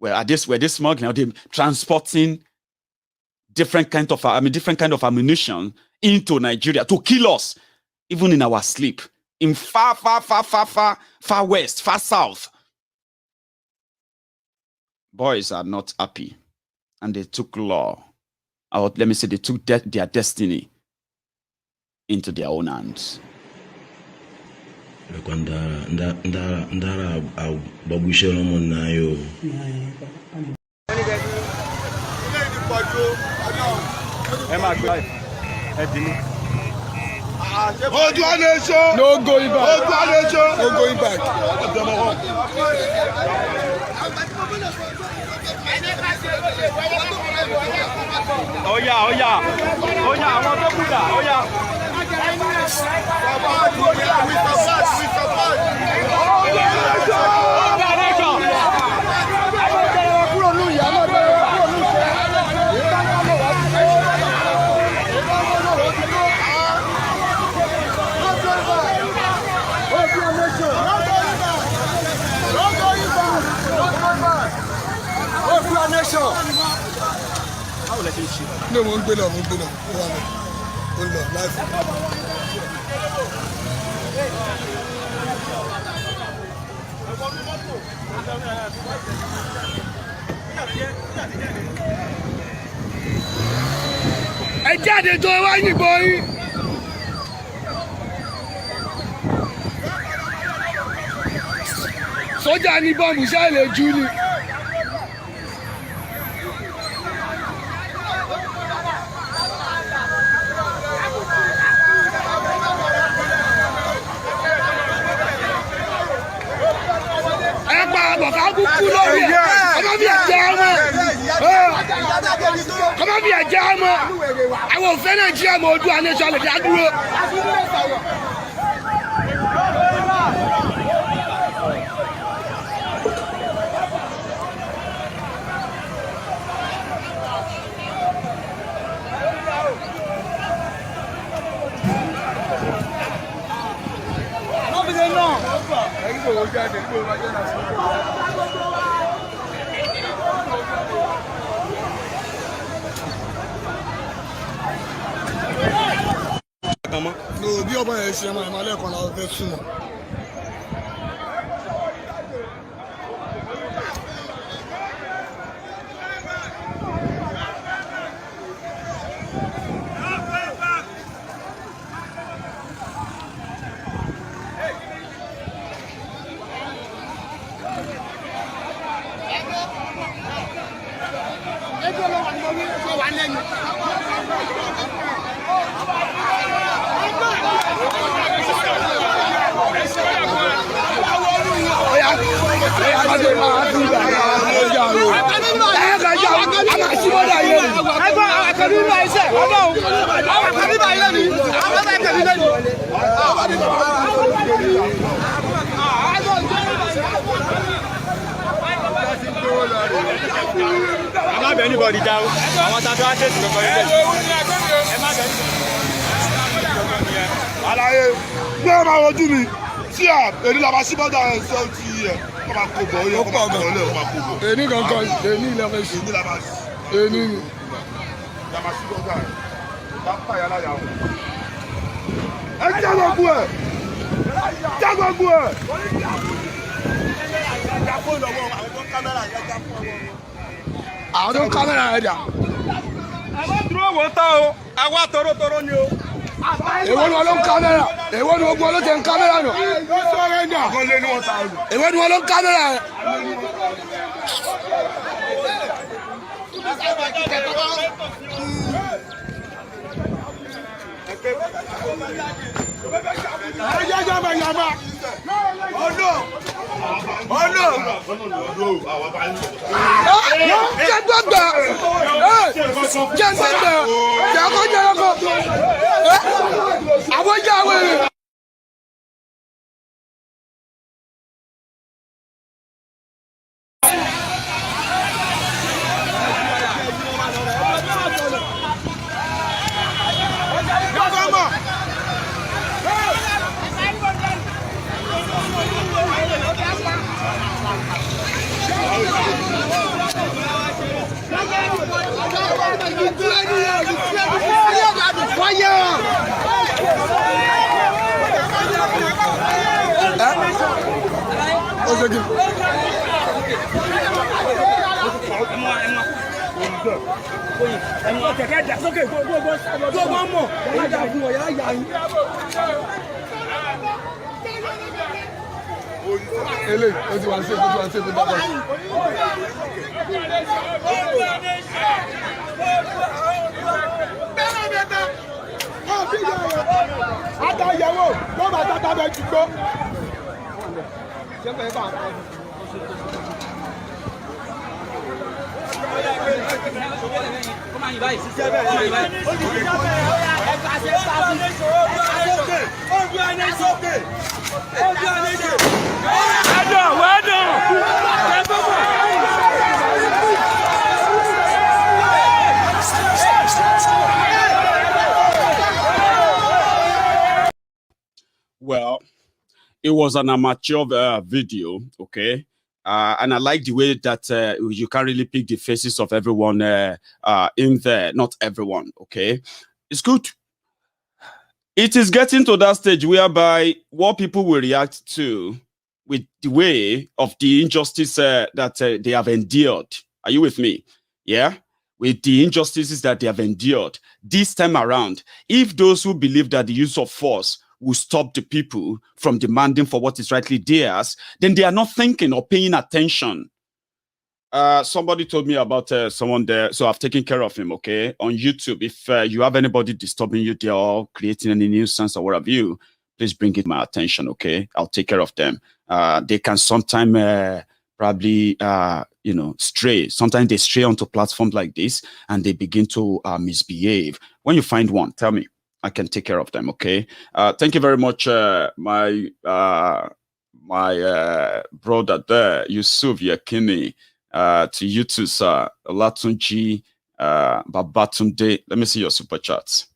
Well, are they smuggling? Are they transporting different kind of ammunition into Nigeria to kill us, even in our sleep, in far west, far south? Boys are not happy, and they took law, or let me say, they took their destiny into their own hands. No going back. No going back. Oh yeah, I want to put that. Oh yeah. No, won't be long. Life. Ẹ jáde tó wá yìnbọn yín. Sójà ní bọ́ọ̀mù ṣáà lè jú ni. Come here, Jama. I will finish Jama do an initial No, bí ọba yẹn ṣe máa ìmọ̀lẹ́ kan náà fẹ́ súnmọ́. I'm not anybody down. I want to advance to Alaye, gbé ma wojú mi tí a èdè làbá sí bọ́dà ẹ̀ ṣe ti yẹ kó máa kó bọ̀ yẹ kó máa kó lẹ̀ kó máa kó bọ̀. Èní gangan èní ilẹ̀ fẹ́ sí. Èní làbá sí. Èní ni. Làbá sí bọ́dà ẹ̀ bá pa yàrá yàrá. Ẹ jẹ́ gbogbo ẹ̀. Jẹ́ gbogbo ẹ̀. Àwọn tó ń kámẹ́rà yẹn dà. Àwọn dúró wò ó tán o, àwa tọrọtọrọ ni o. Èwo ni wọn ló ń kámẹ́rà? Èwo ni gbogbo ọlọ́tẹ̀ ń kámẹ́rà nù? Èwo ni wọn ló ń kámẹ́rà yẹn? Well, it was an amateur video, okay? And I like the way that you can't really pick the faces of everyone in there. Not everyone, okay? It's good. It is getting to that stage whereby what people will react to with the way of the injustice that they have endured. Are you with me? Yeah? With the injustices that they have endured. This time around, if those who believe that the use of force will stop the people from demanding for what is rightly theirs, then they are not thinking or paying attention. Somebody told me about someone there, so I've taken care of him, okay? On YouTube, if you have anybody disturbing you there or creating any nuisance or whatever you, please bring it to my attention, okay? I'll take care of them. They can sometimes probably, stray. Sometimes they stray onto platforms like this and they begin to misbehave. When you find one, tell me. I can take care of them, okay? Thank you very much, my brother there, Yusuf Yakini. To you too, sir. Olatunji Babatunde. Let me see your super chats.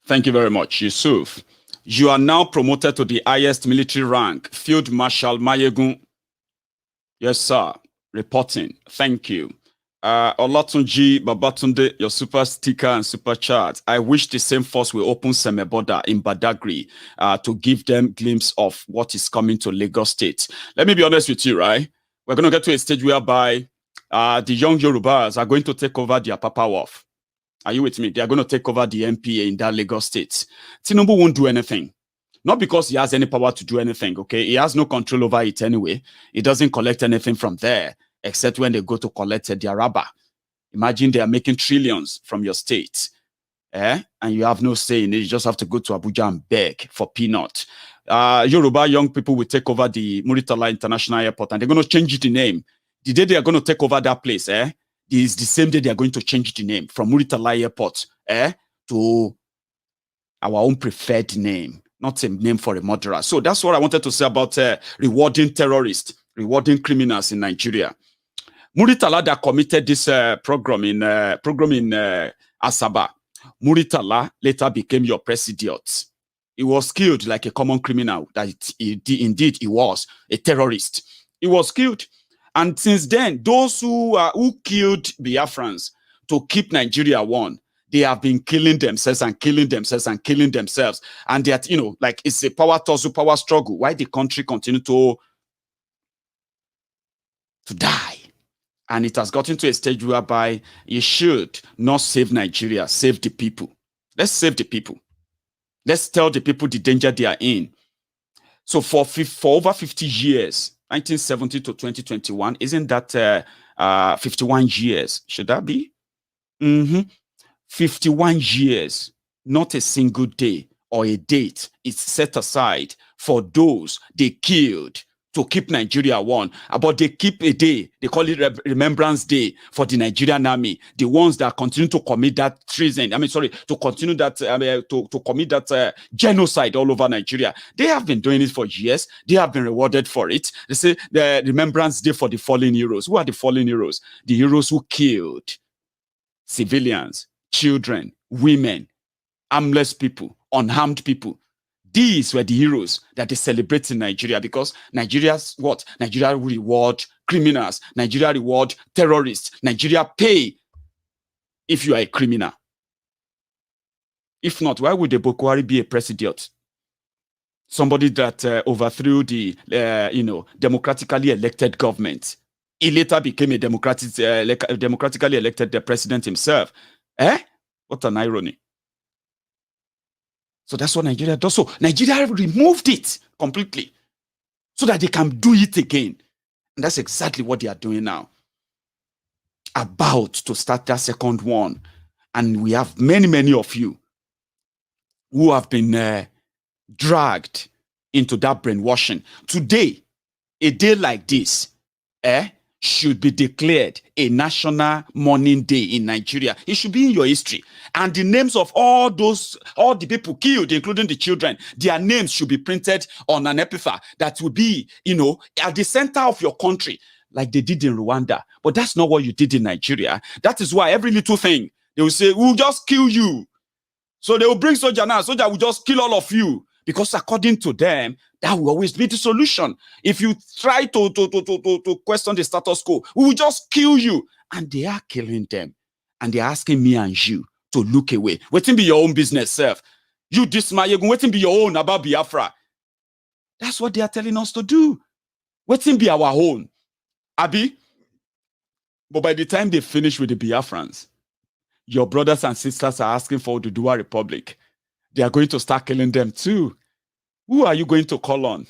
Thank you very much, Yusuf. You are now promoted to the highest military rank, Field Marshal Maiyegun. Yes, sir. Reporting. Thank you. Olatunji Babatunde, your super sticker and super chat. I wish the same force will open Semeboda in Badagry to give them glimpse of what is coming to Lagos State. Let me be honest with you, right? We're going to get to a stage whereby the young Yorubas are going to take over their Papa Wharf. Are you with me? They are going to take over the MPA in that Lagos State. Tinubu won't do anything. Not because he has any power to do anything, okay? He has no control over it anyway. He doesn't collect anything from there, except when they go to collect their rubber. Imagine they are making trillions from your state. And you have no say in it. You just have to go to Abuja and beg for peanut. Yoruba young people will take over the Muritala International Airport and they're going to change the name. The day they are going to take over that place, is the same day they are going to change the name from Muritala Airport to our own preferred name, not a name for a murderer. So that's what I wanted to say about rewarding terrorists, rewarding criminals in Nigeria. Muritala that committed this program in Asaba. Muritala later became your president. He was killed like a common criminal. Indeed, he was a terrorist. He was killed. And since then, those who killed Biafrans to keep Nigeria one, they have been killing themselves and killing themselves and killing themselves. And that, like it's a power tussle, power struggle. Why the country continue to die? And it has gotten to a stage whereby you should not save Nigeria, save the people. Let's save the people. Let's tell the people the danger they are in. So for over 50 years, 1970 to 2021, isn't that 51 years? Should that be? 51 years, not a single day or a date is set aside for those they killed to keep Nigeria one. But they keep a day, they call it Remembrance Day for the Nigerian army, the ones that continue to commit that treason, to continue that, to commit that genocide all over Nigeria. They have been doing it for years. They have been rewarded for it. They say the Remembrance Day for the fallen heroes. Who are the fallen heroes? The heroes who killed civilians, children, women, armless people, unarmed people. These were the heroes that they celebrate in Nigeria, because Nigeria's what? Nigeria reward criminals. Nigeria reward terrorists. Nigeria pay if you are a criminal. If not, why would the Boko Haram be a president? Somebody that overthrew the democratically elected government. He later became a democratically elected president himself. What an irony. So that's what Nigeria does. So Nigeria removed it completely so that they can do it again. And that's exactly what they are doing now. About to start that second one. And we have many, many of you who have been dragged into that brainwashing. Today, a day like this, should be declared a national mourning day in Nigeria. It should be in your history. And the names of all the people killed, including the children, their names should be printed on an epitaph that will be, at the center of your country, like they did in Rwanda. But that's not what you did in Nigeria. That is why every little thing, they will say, we'll just kill you. So they will bring soldier now, soldier will just kill all of you. Because according to them, that will always be the solution. If you try to question the status quo, we will just kill you. And they are killing them. And they're asking me and you to look away. Waiting be your own business, self. You this Maiyegun, waiting be your own about Biafra. That's what they are telling us to do. Waiting be our own. Abi? But by the time they finish with the Biafrans, your brothers and sisters are asking for the Dua Republic. They are going to start killing them too. Who are you going to call on?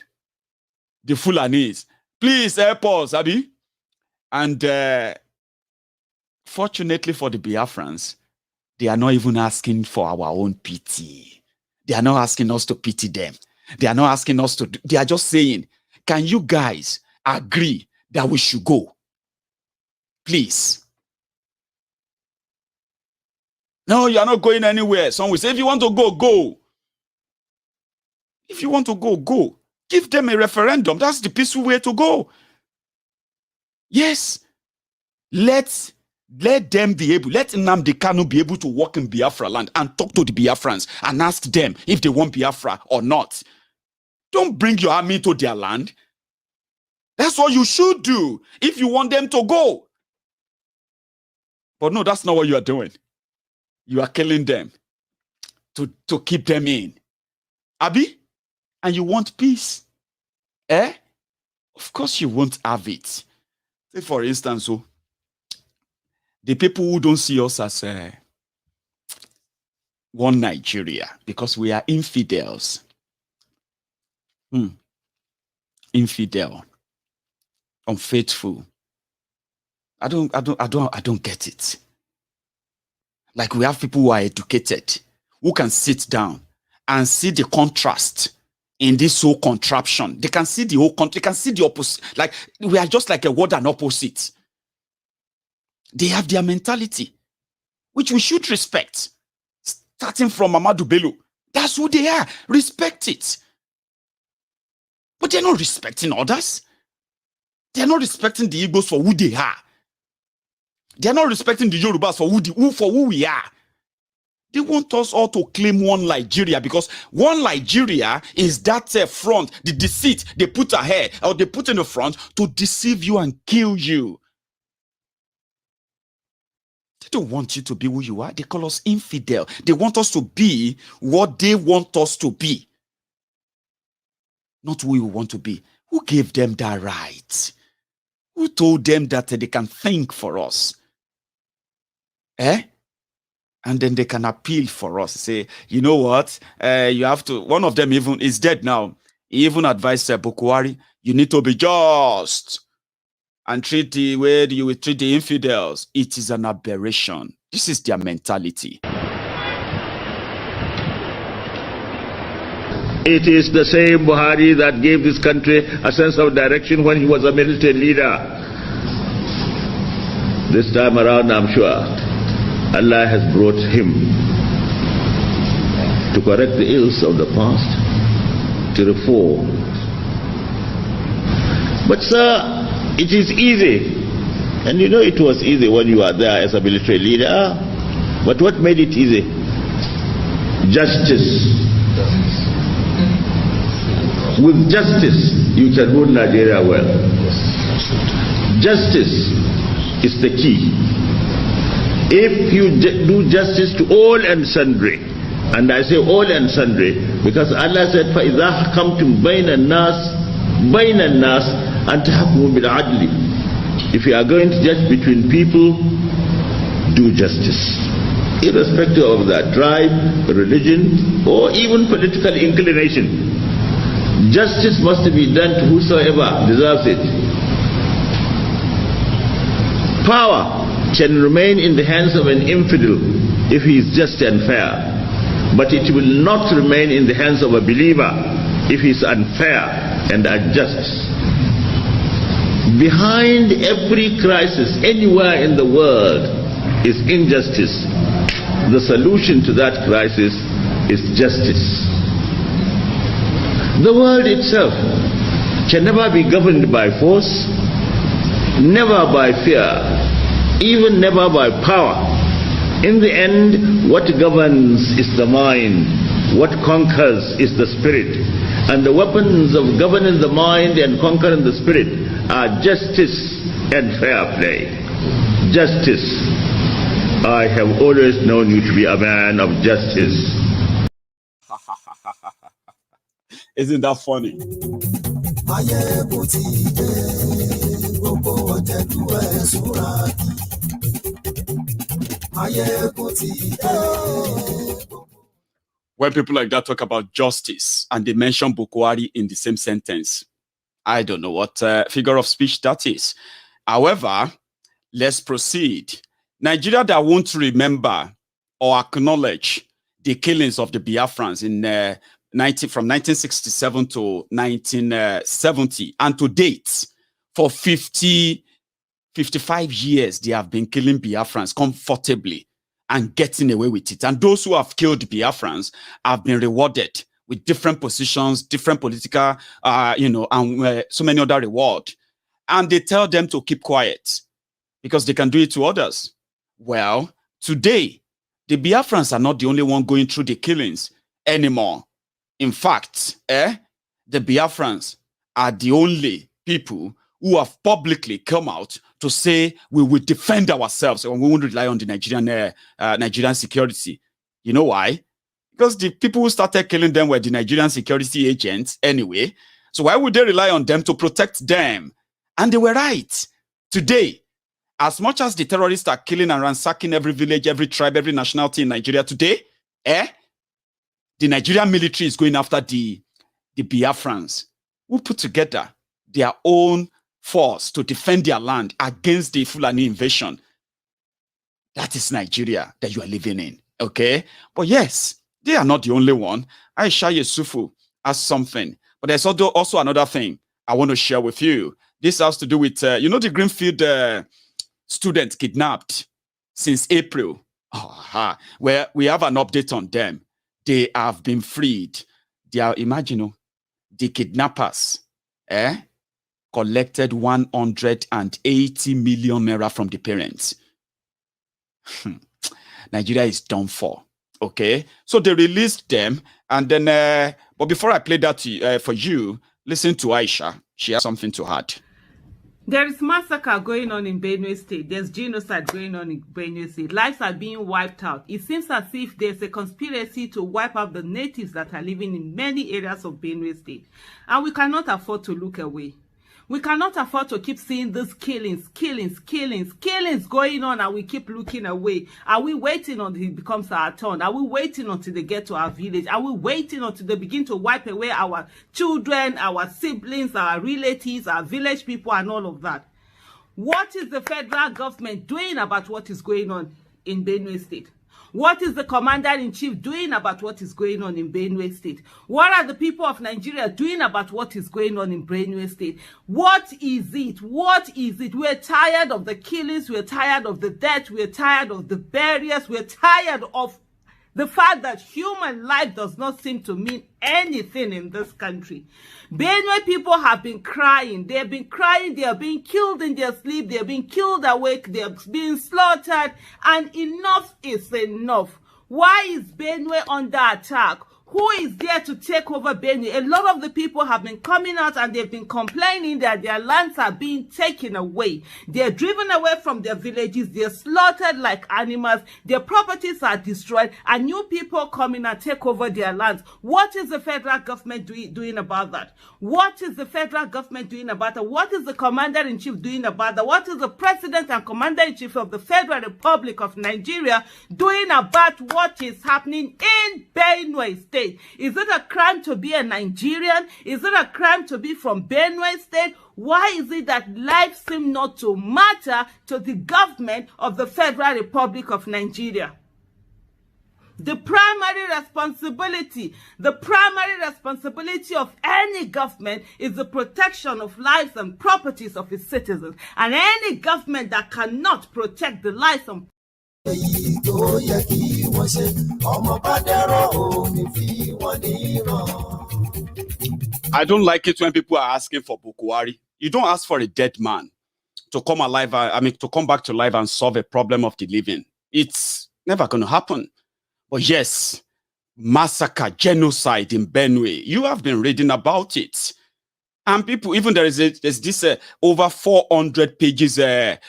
The Fulanis. Please help us, Abi. And fortunately for the Biafrans, they are not even asking for our own pity. They are not asking us to pity them. They are not asking us to they are just saying, can you guys agree that we should go? Please. No, you are not going anywhere. Some will say, if you want to go, go. If you want to go, go. Give them a referendum. That's the peaceful way to go. Yes. Let them be able, let Nnamdi Kanu be able to walk in Biafra land and talk to the Biafrans and ask them if they want Biafra or not. Don't bring your army to their land. That's what you should do if you want them to go. But no, that's not what you are doing. You are killing them to keep them in. Abi? And you want peace? Of course you won't have it. Say for instance, the people who don't see us as one Nigeria, because we are infidels. Infidel. Unfaithful. I don't get it. Like we have people who are educated, who can sit down and see the contrast in this whole contraption. They can see the whole country, they can see the opposite. Like we are just like a word and opposite. They have their mentality, which we should respect. Starting from Mamadou Bello, That's who they are. Respect it. But they're not respecting others. They're not respecting the Igbos for who they are. They're not respecting the Yorubas for who we are. They want us all to claim one Nigeria, because one Nigeria is that front, the deceit they put ahead, or they put in the front to deceive you and kill you. They don't want you to be who you are. They call us infidel. They want us to be what they want us to be, not who we want to be. Who gave them that right? Who told them that they can think for us? And then they can appeal for us. Say, you know what? You have to. One of them even is dead now. He even advised Bukwari, you need to be just and treat the way you will treat the infidels. It is an aberration. This is their mentality. It is the same Buhari that gave this country a sense of direction when he was a military leader. This time around, I'm sure Allah has brought him to correct the ills of the past, to reform. But sir, it is easy, and you know it was easy when you were there as a military leader. But what made it easy? Justice. With justice, you can rule Nigeria well. Justice is the key. If you do justice to all and sundry, and I say all and sundry, because Allah said, فَإِذَا حَكَمْتُمْ بَيْنَ النَّاسِ أَنْ تَحْكُمُوا بِالْعَدْلِ. If you are going to judge between people, do justice, irrespective of their tribe, religion, or even political inclination. Justice must be done to whosoever deserves it. Power can remain in the hands of an infidel if he is just and fair, but it will not remain in the hands of a believer if he is unfair and unjust. Behind every crisis anywhere in the world is injustice. The solution to that crisis is justice. The world itself can never be governed by force, never by fear, even never by power. In the end, what governs is the mind, what conquers is the spirit. And the weapons of governing the mind and conquering the spirit are justice and fair play. Justice. I have always known you to be a man of justice. Isn't that funny? When people like that talk about justice and they mention Bukwari in the same sentence, I don't know what figure of speech that is. However, let's proceed. Nigeria that won't remember or acknowledge the killings of the Biafrans in from 1967 to 1970, and to date, for 55 years, they have been killing Biafrans comfortably and getting away with it. And those who have killed Biafrans have been rewarded with different positions, different political, and so many other rewards. And they tell them to keep quiet because they can do it to others. Well, today, the Biafrans are not the only one going through the killings anymore. In fact, the Biafrans are the only people who have publicly come out to say we will defend ourselves and we won't rely on the Nigerian security. You know why? Because the people who started killing them were the Nigerian security agents anyway. So why would they rely on them to protect them? And they were right. Today, as much as the terrorists are killing and ransacking every village, every tribe, every nationality in Nigeria today, the Nigerian military is going after the Biafrans who put together their own force to defend their land against the Fulani invasion. That is Nigeria that you are living in, okay? But yes, they are not the only one. Aisha Yusufu has something. But there's also another thing I want to share with you. This has to do with, the Greenfield students kidnapped since April, where we have an update on them. they have been freed. They are, imagine, the kidnappers collected 180 million naira from the parents. Nigeria is done for. Okay, so they released them, and then, but before I play that for you, listen to Aisha. She has something to add. There is massacre going on in Benue State. There's genocide going on in Benue State. Lives are being wiped out. It seems as if there's a conspiracy to wipe out the natives that are living in many areas of Benue State. And we cannot afford to look away. We cannot afford to keep seeing these killings going on, and we keep looking away. Are we waiting until it becomes our turn? Are we waiting until they get to our village? Are we waiting until they begin to wipe away our children, our siblings, our relatives, our village people, and all of that? What is the federal government doing about what is going on in Benue State? What is the commander-in-chief doing about what is going on in Benue State? What are the people of Nigeria doing about what is going on in Benue State? What is it? What is it? We're tired of the killings. We're tired of the death. We're tired of the burials. We're tired of the fact that human life does not seem to mean anything in this country. Benue people have been crying. They have been crying. They are being killed in their sleep. They are being killed awake. They are being slaughtered. And enough is enough. Why is Benue under attack? Who is there to take over Benue? A lot of the people have been coming out and they've been complaining that their lands are being taken away. They're driven away from their villages. They're slaughtered like animals. Their properties are destroyed, and new people come in and take over their lands. What is the federal government doing about that? What is the federal government doing about that? What is the commander-in-chief doing about that? What is the president and commander-in-chief of the Federal Republic of Nigeria doing about what is happening in Benue State? Is it a crime to be a Nigerian? Is it a crime to be from Benue State? Why is it that life seems not to matter to the government of the Federal Republic of Nigeria? The primary responsibility of any government is the protection of lives and properties of its citizens. And any government that cannot protect the lives and I don't like it when people are asking for Bukuari. You don't ask for a dead man to come alive, to come back to life and solve a problem of the living. It's never going to happen. But yes, massacre, genocide in Benue. You have been reading about it. And people, even there's this over 400 pages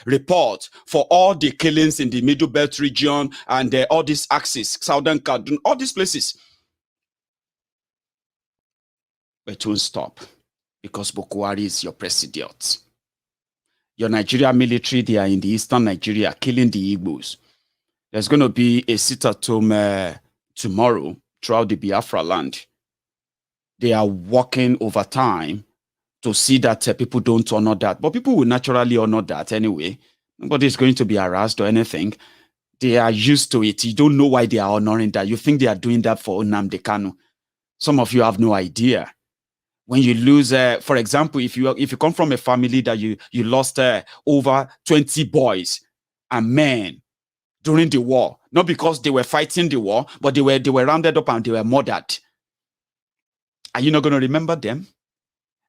report for all the killings in the Middle Belt region and all these axes, Southern Kaduna, all these places. But it won't stop because Bukuari is your president. Your Nigeria military, they are in the eastern Nigeria killing the Igbos. There's going to be a sit-at-home tomorrow throughout the Biafra land. They are working overtime to see that people don't honor that. But people will naturally honor that anyway. Nobody's going to be harassed or anything. They are used to it. You don't know why they are honoring that. You think they are doing that for Nnamdi Kanu. Some of you have no idea. When you lose, for example, if you come from a family that you lost over 20 boys and men during the war, not because they were fighting the war, but they were rounded up and they were murdered. Are you not going to remember them?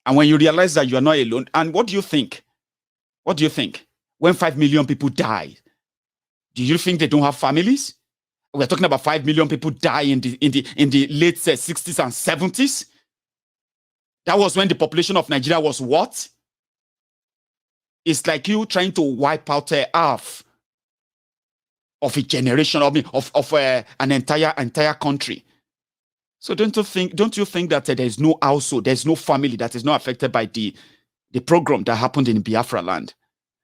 And when you realize that you are not alone, and what do you think? What do you think? When 5 million people die, do you think they don't have families? We're talking about 5 million people die in the late 60s and 70s. That was when the population of Nigeria was what? It's like you trying to wipe out half of a generation of an entire country. So don't you think that there is no household, there's no family that is not affected by the program that happened in Biafra land?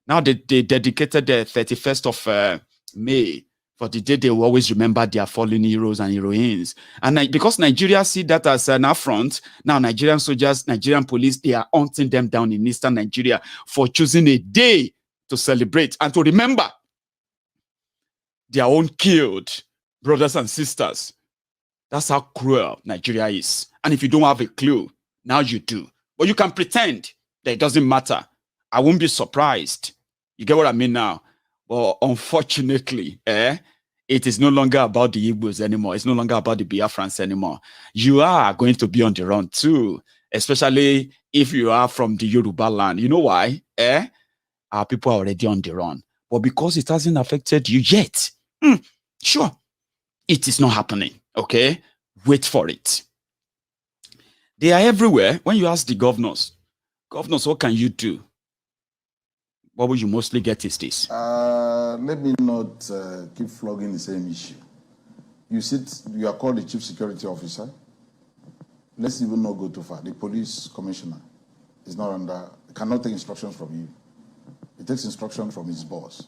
Now they dedicated the 31st of May for the day they will always remember their fallen heroes and heroines. And because Nigeria see that as an affront, now Nigerian soldiers, Nigerian police, they are hunting them down in eastern Nigeria for choosing a day to celebrate and to remember their own killed brothers and sisters. That's how cruel Nigeria is. And if you don't have a clue, now you do. But you can pretend that it doesn't matter. I won't be surprised. You get what I mean now? But unfortunately, It is no longer about the Igbos anymore. It's no longer about the Biafrans anymore. You are going to be on the run too, especially if you are from the Yoruba land. You know why? Our people are already on the run. But because it hasn't affected you yet, sure, it is not happening, okay? Wait for it. They are everywhere. When you ask the governors, what can you do? What will you mostly get is this? Let me not keep flogging the same issue. You are called the chief security officer. Let's even not go too far. The police commissioner is not cannot take instructions from you. He takes instruction from his boss.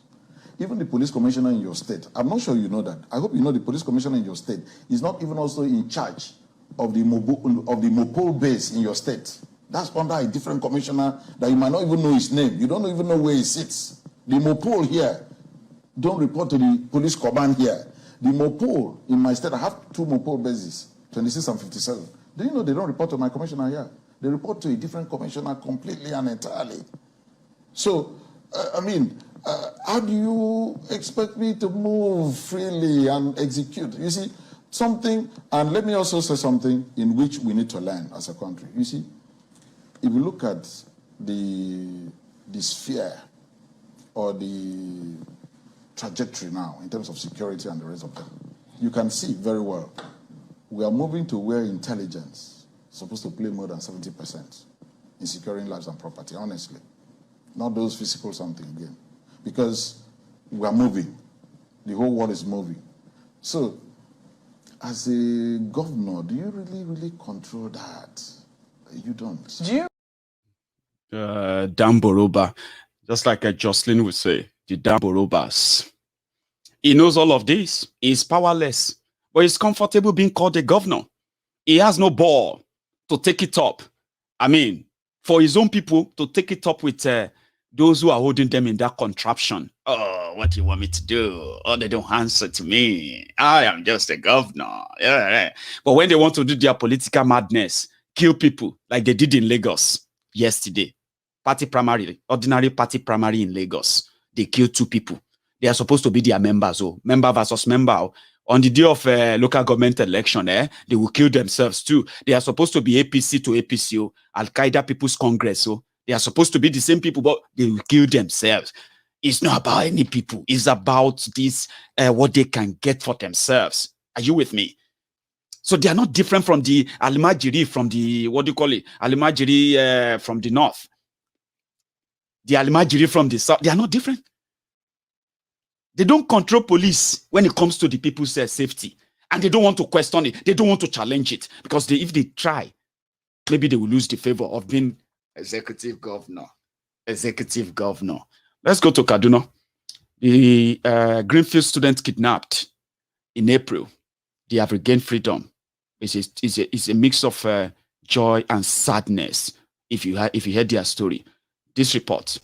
Even the police commissioner in your state, I'm not sure you know that. I hope you know the police commissioner in your state is not even also in charge of the Mopol base in your state. That's under a different commissioner that you might not even know his name. You don't even know where he sits. The Mopol here don't report to the police command here. The Mopol in my state, I have 2 Mopol bases, 26 and 57. Do you know they don't report to my commissioner here? They report to a different commissioner completely and entirely. So, how do you expect me to move freely and execute? You see, something, and let me also say something in which we need to learn as a country. You see, if you look at the sphere or the trajectory now in terms of security and the rest of them, you can see very well we are moving to where intelligence is supposed to play more than 70% in securing lives and property, honestly. Not those physical something again. Because we are moving. The whole world is moving. So, as a governor, do you really control that? You don't. Do you? Damboroba. Just like Jocelyn would say, the Damborobas. He knows all of this. He's powerless. But he's comfortable being called a governor. He has no ball to take it up. I mean, for his own people to take it up with those who are holding them in that contraption. Oh, what do you want me to do? Oh, they don't answer to me. I am just a governor. Yeah. But when they want to do their political madness, kill people like they did in Lagos yesterday, ordinary party primary in Lagos, they killed 2 people. They are supposed to be their members. Oh, member versus member. On the day of local government election, they will kill themselves too. They are supposed to be APC to APC, Al-Qaeda People's Congress. So they are supposed to be the same people, but they will kill themselves. It's not about any people. It's about this, what they can get for themselves. Are you with me? So they are not different from the Almajiri, from the, Almajiri from the north. The Almajiri from the south. They are not different. They don't control police when it comes to the people's safety. And they don't want to question it. They don't want to challenge it. Because if they try, maybe they will lose the favor of being executive governor. Let's go to Kaduna. The Greenfield students kidnapped in April. They have regained freedom. It's a mix of joy and sadness if you heard their story. This report.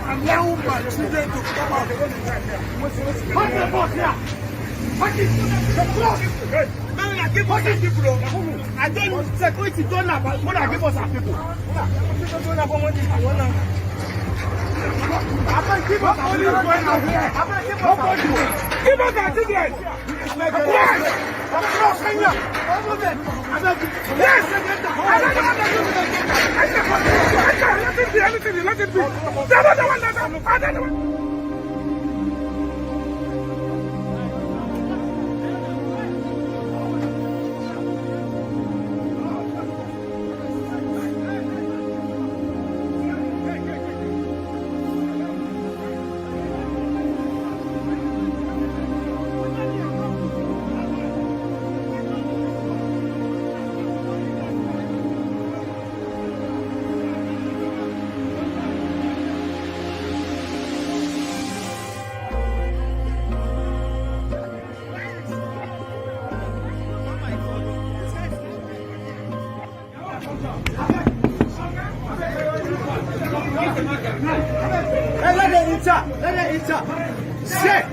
Allow my children to come out. I don't security don't have what I give us our people. Give us our children. Let it be. Let it Sit.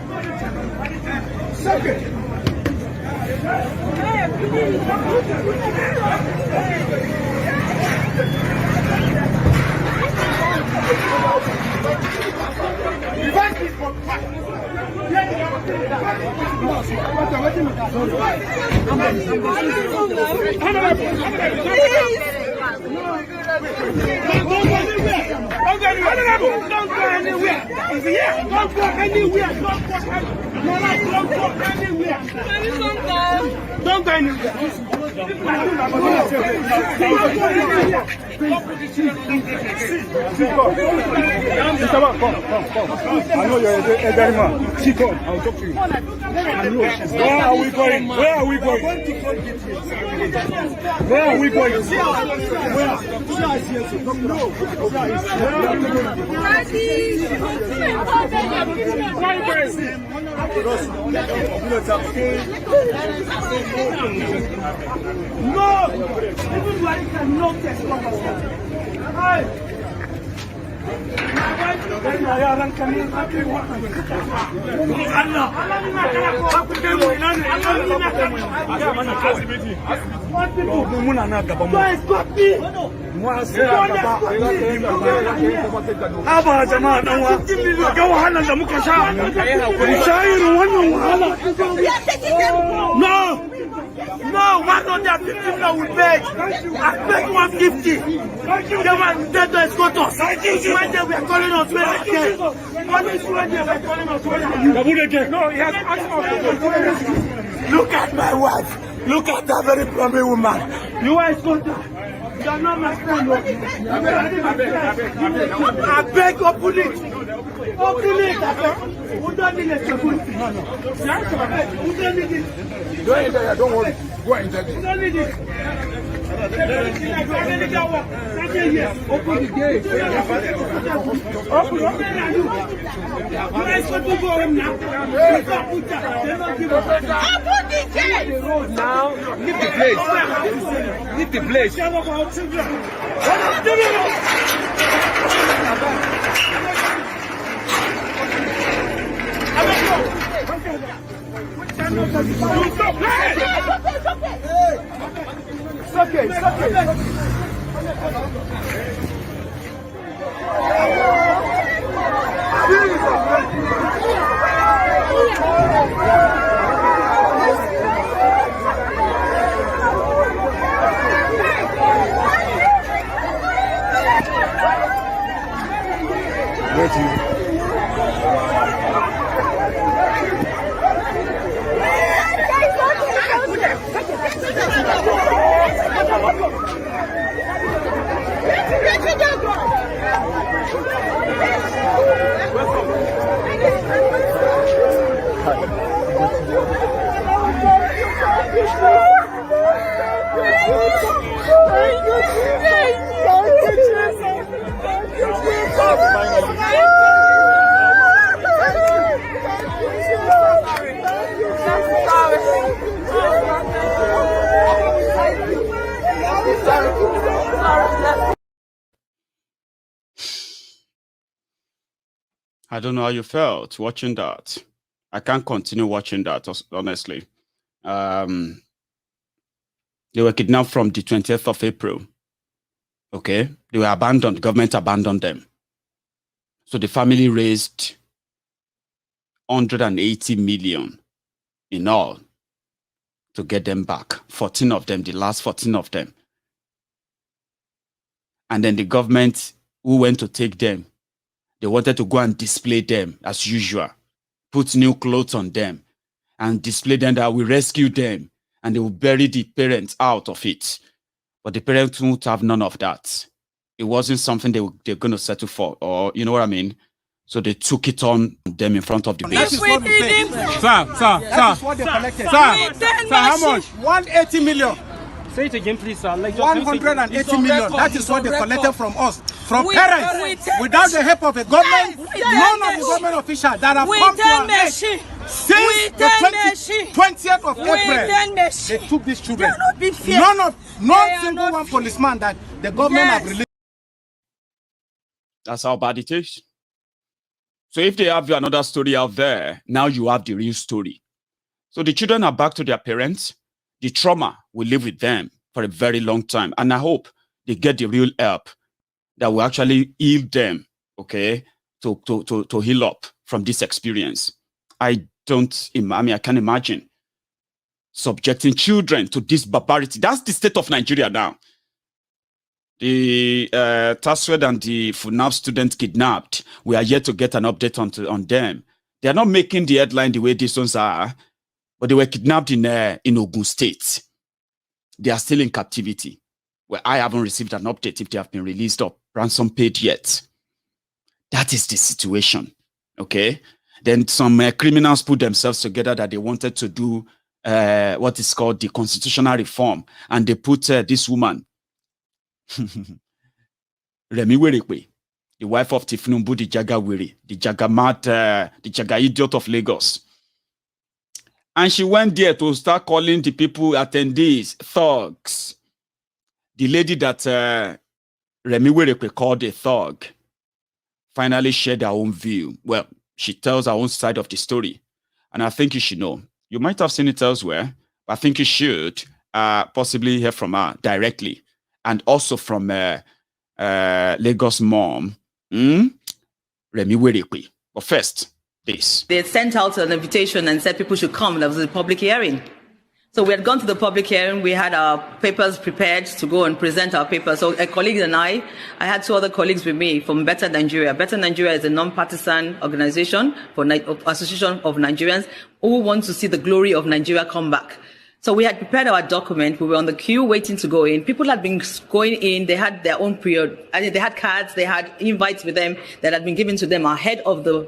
Don't go anywhere. I know you're a very man. Sit on. I'll talk to you. Where are we going? Where are we going? Where are we going? No! Everybody can know this. No, 150 now we beg. I beg 150. They want to escort us. When they were calling us, where are they? What is when they were calling us, where are you? No, he has asked us. Look at my wife. Look at that very plummy woman. You are escorted. You are not my friend. I beg, open it. Open it. We don't need a security. We don't need it. Go in there, don't worry. Go in there. We don't need it. Open the gate. Open the gate. Now, leave the place. Leave the place. It's okay. It's okay. I don't know how you felt watching that. I can't continue watching that, honestly. They were kidnapped from the 20th of April. Okay? They were abandoned. Government abandoned them. So the family raised 180 million in all to get them back. 14 of them, the last 14 of them. And then the government who went to take them, they wanted to go and display them as usual, put new clothes on them and display them that we rescued them, and they will bury the parents out of it. But the parents won't have none of that. It wasn't something they're going to settle for, or you know what I mean? So they took it on them in front of the base. Sir, that's what they collected. Sir, how much? 180 million. Say it again, please, sir. Like 180 million. That is what they collected from us, from parents, without the help of a government, none of the government officials that have come to our aid. Since the 20th of April, they took these children. Not single one policeman that the government have released. That's how bad it is. So if they have another story out there, now you have the real story. So the children are back to their parents. The trauma will live with them for a very long time. And I hope they get the real help that will actually heal them, okay, to heal up from this experience. I can't imagine subjecting children to this barbarity. That's the state of Nigeria now. The Taswed and the FUNAB students kidnapped. We are yet to get an update on them. They are not making the headline the way these ones are, but they were kidnapped in Ogun State. They are still in captivity. Well, I haven't received an update if they have been released or ransom paid yet. That is the situation, okay? Then some criminals put themselves together that they wanted to do what is called the constitutional reform, and they put this woman, Remi Werekwe, the wife of Tifnumbu, the Jaga Wiri, the Jaga idiot of Lagos. And she went there to start calling the people, attendees, thugs. The lady that Remi Werekwe called a thug finally shared her own view. Well, she tells her own side of the story. And I think you should know. You might have seen it elsewhere, but I think you should possibly hear from her directly. And also from Lagos mom, Remi Werekwe. But first, this. They had sent out an invitation and said people should come. There was a public hearing. So we had gone to the public hearing. We had our papers prepared to go and present our papers. So a colleague and I had two other colleagues with me from Better Nigeria. Better Nigeria is a non-partisan organization for Association of Nigerians who want to see the glory of Nigeria come back. So we had prepared our document. We were on the queue waiting to go in. People had been going in. They had their own period. They had cards. They had invites with them that had been given to them ahead of the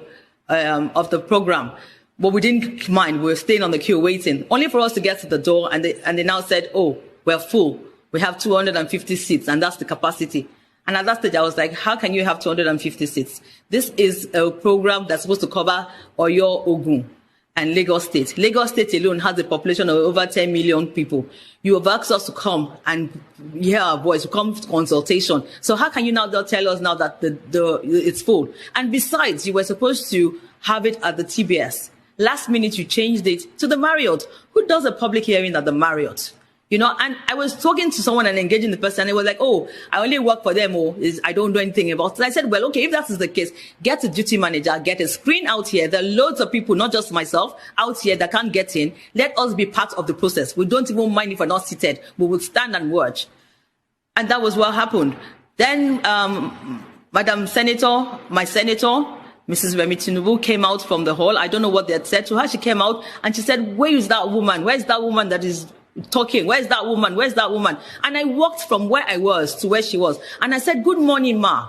program. But we didn't mind. We were staying on the queue waiting, only for us to get to the door. And they now said, "Oh, we're full. We have 250 seats, and that's the capacity." And at that stage, I was like, "How can you have 250 seats? This is a program that's supposed to cover Oyo, Ogun, and Lagos State. Lagos State alone has a population of over 10 million people. You have asked us to come and hear our voice, to come to consultation. So how can you now tell us now that it's full? And besides, you were supposed to have it at the TBS. Last minute, you changed it to the Marriott. Who does a public hearing at the Marriott? You know, and I was talking to someone and engaging the person, and they were like, "Oh, I only work for them, or I don't do anything about it." I said, "Well, okay, if that is the case, get a duty manager, get a screen out here. There are loads of people, not just myself, out here that can't get in. Let us be part of the process. We don't even mind if we're not seated. We will stand and watch." And that was what happened. Then, Madam Senator, my senator, Mrs. Remi Tinubu, came out from the hall. I don't know what they had said to her. She came out and she said, "Where is that woman? Where is that woman that is talking? Where's that woman? Where's that woman?" And I walked from where I was to where she was. And I said, "Good morning, ma.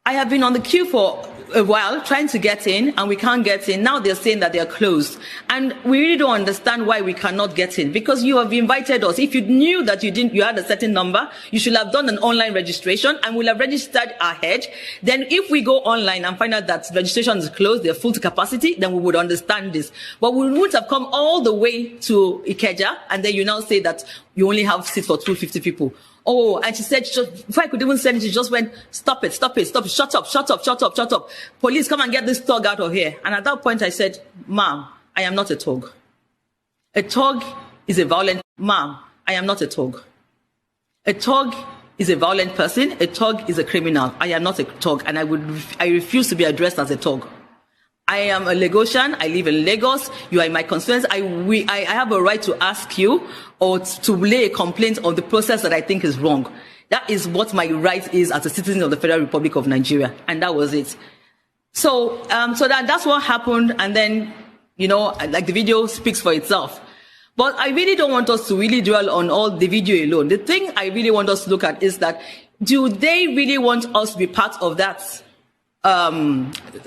I have been on the queue for a while trying to get in, and we can't get in. Now they're saying that they're closed. And we really don't understand why we cannot get in, because you have invited us. If you knew that you had a certain number, you should have done an online registration and we'll have registered ahead. Then if we go online and find out that registration is closed, they're full to capacity, then we would understand this. But we would have come all the way to Ikeja, and then you now say that you only have seats for 250 people. Oh, and she said, before I could even send it, she just went, "Stop it, stop it, stop it, shut up, shut up, shut up, shut up." police, come and get this thug out of here. And at that point I said, ma'am, I am not a thug. A thug is a violent, ma'am, I am not a thug. A thug is a violent person. A thug is a criminal. I am not a thug, and I refuse to be addressed as a thug. I am a Lagosian. I live in Lagos. You are in my constituency. I have a right to ask you or to lay a complaint on the process that I think is wrong. That is what my right is as a citizen of the Federal Republic of Nigeria, and that was it. So, that's what happened, and then, like the video speaks for itself. But I really don't want us to really dwell on all the video alone. The thing I really want us to look at is that, do they really want us to be part of that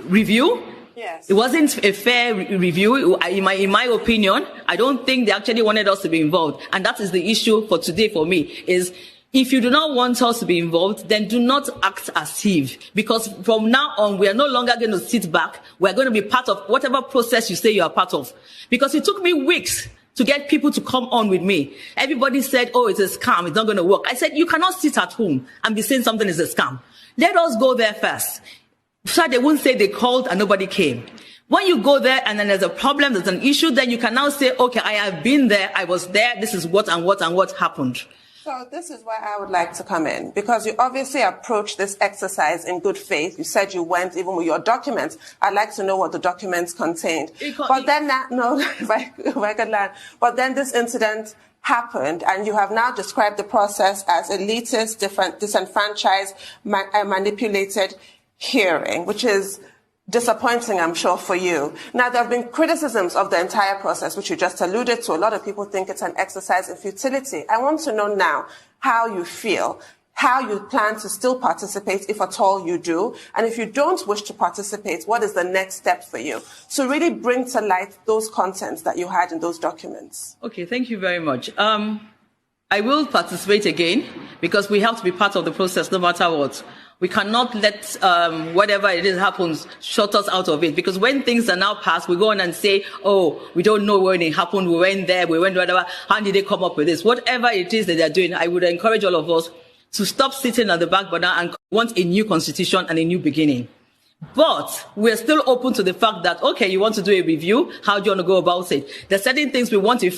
review? Yes. It wasn't a fair review. In my opinion, I don't think they actually wanted us to be involved. And that is the issue for today for me, is if you do not want us to be involved, then do not act as if. Because from now on, we are no longer going to sit back. We are going to be part of whatever process you say you are part of. Because it took me weeks to get people to come on with me. Everybody said, oh, it's a scam, it's not going to work. I said, you cannot sit at home and be saying something is a scam. Let us go there first. So they won't say they called and nobody came. When you go there and then there's a problem, there's an issue, then you can now say, okay, I have been there, I was there, this is what happened. So this is why I would like to come in, because you obviously approached this exercise in good faith. You said you went even with your documents. I'd like to know what the documents contained. But then this incident happened, and you have now described the process as elitist, disenfranchised, manipulated hearing, which is disappointing, I'm sure, for you. Now, there have been criticisms of the entire process, which you just alluded to. A lot of people think it's an exercise in futility. I want to know now how you feel, how you plan to still participate, if at all you do, and if you don't wish to participate, what is the next step for you to really bring to light those contents that you had in those documents? Okay, thank you very much. I will participate again, because we have to be part of the process no matter what. We cannot let whatever it is happens shut us out of it. Because when things are now passed, we go on and say, oh, we don't know when it happened, we went there, we went whatever, how did they come up with this? Whatever it is that they're doing, I would encourage all of us to stop sitting on the back burner and want a new constitution and a new beginning. But we're still open to the fact that, okay, you want to do a review, how do you want to go about it? There's certain things we want we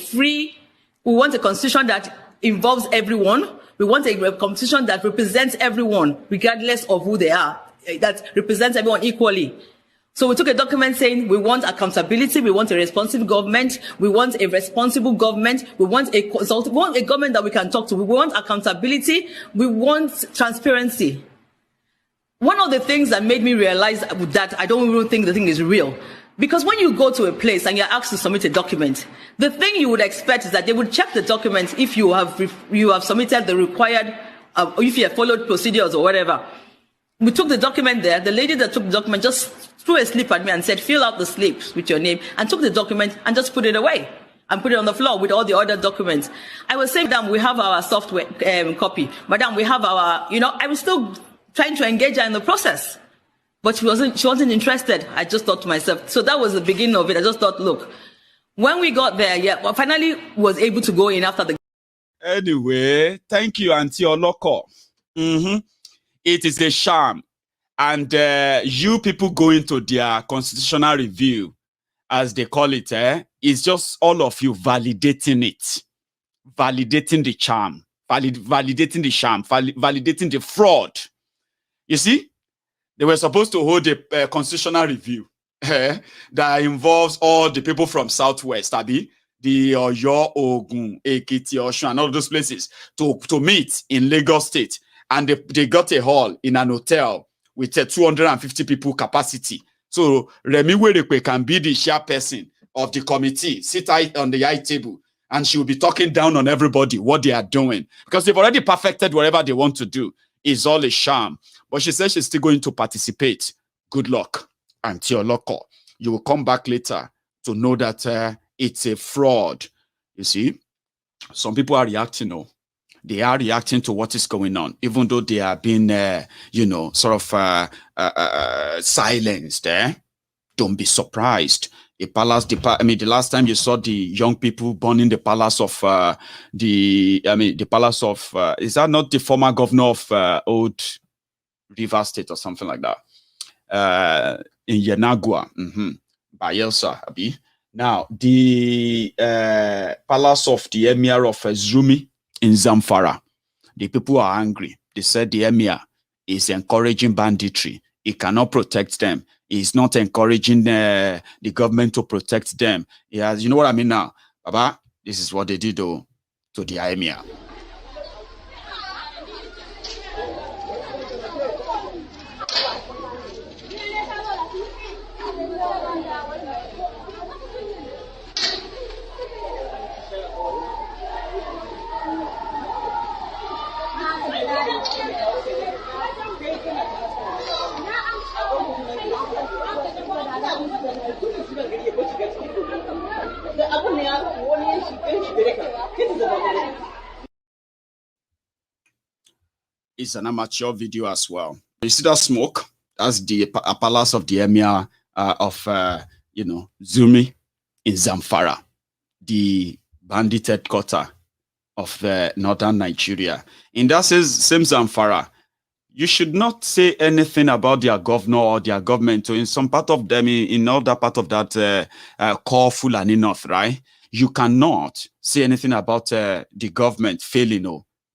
want a constitution that involves everyone. We want a constitution that represents everyone, regardless of who they are, that represents everyone equally. So we took a document saying we want accountability, we want a responsive government, we want a responsible government, we want a government that we can talk to, we want accountability, we want transparency. One of the things that made me realize that I don't even think the thing is real, because when you go to a place and you're asked to submit a document, the thing you would expect is that they would check the document if you have submitted the required, if you have followed procedures or whatever. We took the document there. The lady that took the document just threw a slip at me and said, fill out the slip with your name, and took the document and just put it away and put it on the floor with all the other documents. I was saying, Madam, we have our software copy. Madam, we have our, I was still trying to engage her in the process. But she wasn't interested. I just thought to myself, so that was the beginning of it. I just thought, look, when we got there, finally was able to go in after the... Anyway, thank you, Auntie Oloko. It is a sham. And you people going to their constitutional review, as they call it, is just all of you validating it. Validating the charm. Validating the sham. Validating the fraud. You see? They were supposed to hold a constitutional review that involves all the people from Southwest, the Oyo, Ogun, Ekiti, Osun, and all those places to meet in Lagos State. And they got a hall in an hotel with a 250 people capacity. So Remi Werekwe can be the chairperson of the committee, sit on the high table, and she will be talking down on everybody, what they are doing. Because they've already perfected whatever they want to do. It's all a sham. But she says she's still going to participate. Good luck, Auntie Oloko. You will come back later to know that it's a fraud. You see, some people are reacting. They are reacting to what is going on, even though they are being, sort of silenced. Don't be surprised. The last time you saw the young people burning the palace of the palace of is that not the former governor of old Rivers State or something like that? in Yenagua, Bayelsa, Abi. Now, the palace of the emir of Zumi in Zamfara, the people are angry. They said the emir is encouraging banditry. He cannot protect them. He's not encouraging the government to protect them. He has, you know what I mean now? Baba, this is what they did to the emir. It's an amateur video as well. You see that smoke? That's the palace of the emir of Zumi in Zamfara, the bandit headquarters of northern Nigeria. In that same Zamfara, you should not say anything about their governor or their government. So in some part of them, in other part of that core Fulani North, right? You cannot say anything about the government failing,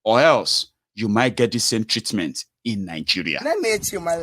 or else you might get the same treatment in Nigeria. Then there is my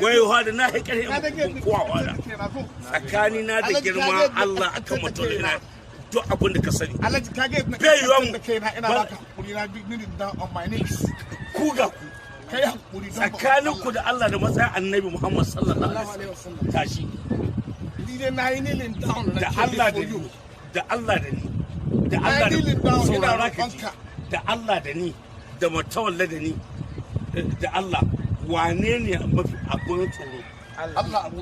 wai hada na hekare kuwa wala tsakani na da girma Allah akan mutum ina duk abin da ka sani bai yiwa mu ina baka hakuri na ni down on my knees ku ga ku kai hakuri tsakanin ku da Allah da matsayin Annabi Muhammad sallallahu alaihi wasallam tashi ni dai na yi nilin down da Allah da ni da Allah da ni da Allah da saurara ka da Allah da ni da mutawalla da ni da Allah wane ne mafi abin tsoro Allah abu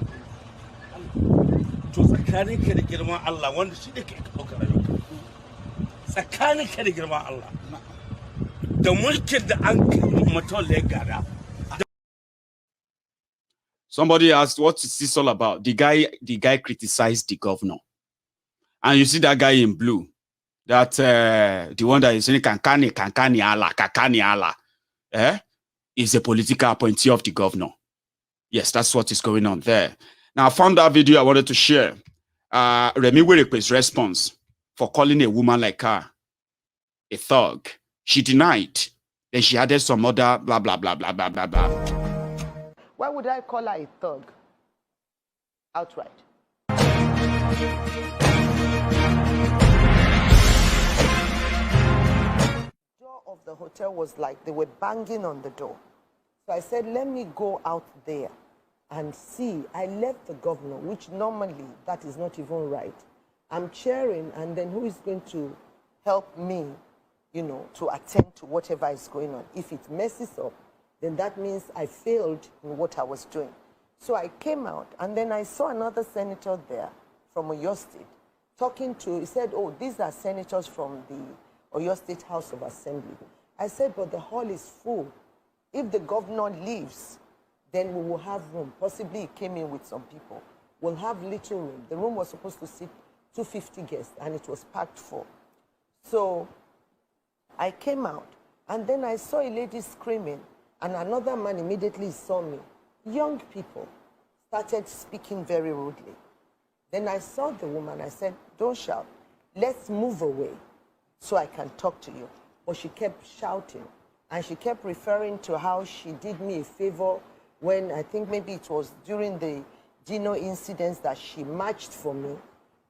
to tsakanin ka da girman Allah wanda shi da ke ɗaukar rayuwa tsakanin ka da girman Allah da mulkin da an mutum ya gada. Somebody asked, what is this all about? The guy criticized the governor, and you see that guy in blue, that the one that is saying kankani Allah, is a political appointee of the governor. Yes, that's what is going on there. Now, I found that video I wanted to share. Remi Werekwe's response for calling a woman like her a thug. She denied. Then she added some other blah, blah, blah, blah, blah, blah, blah. Why would I call her a thug? Outright. Of the hotel was like they were banging on the door. So I said, let me go out there and see. I left the governor, which normally that is not even right. I'm chairing, and then who is going to help me, to attend to whatever is going on? If it messes up, then that means I failed in what I was doing. So I came out, and then I saw another senator there from Oyo State talking to, he said, oh, these are senators from the Oyo State House of Assembly. I said, but the hall is full. If the governor leaves, then we will have room. Possibly he came in with some people. We'll have little room. The room was supposed to sit 250 guests, and it was packed full. So I came out, and then I saw a lady screaming, and another man immediately saw me. Young people started speaking very rudely. Then I saw the woman. I said, don't shout. Let's move away so I can talk to you. But she kept shouting, and she kept referring to how she did me a favor when I think maybe it was during the Dino incidents that she marched for me.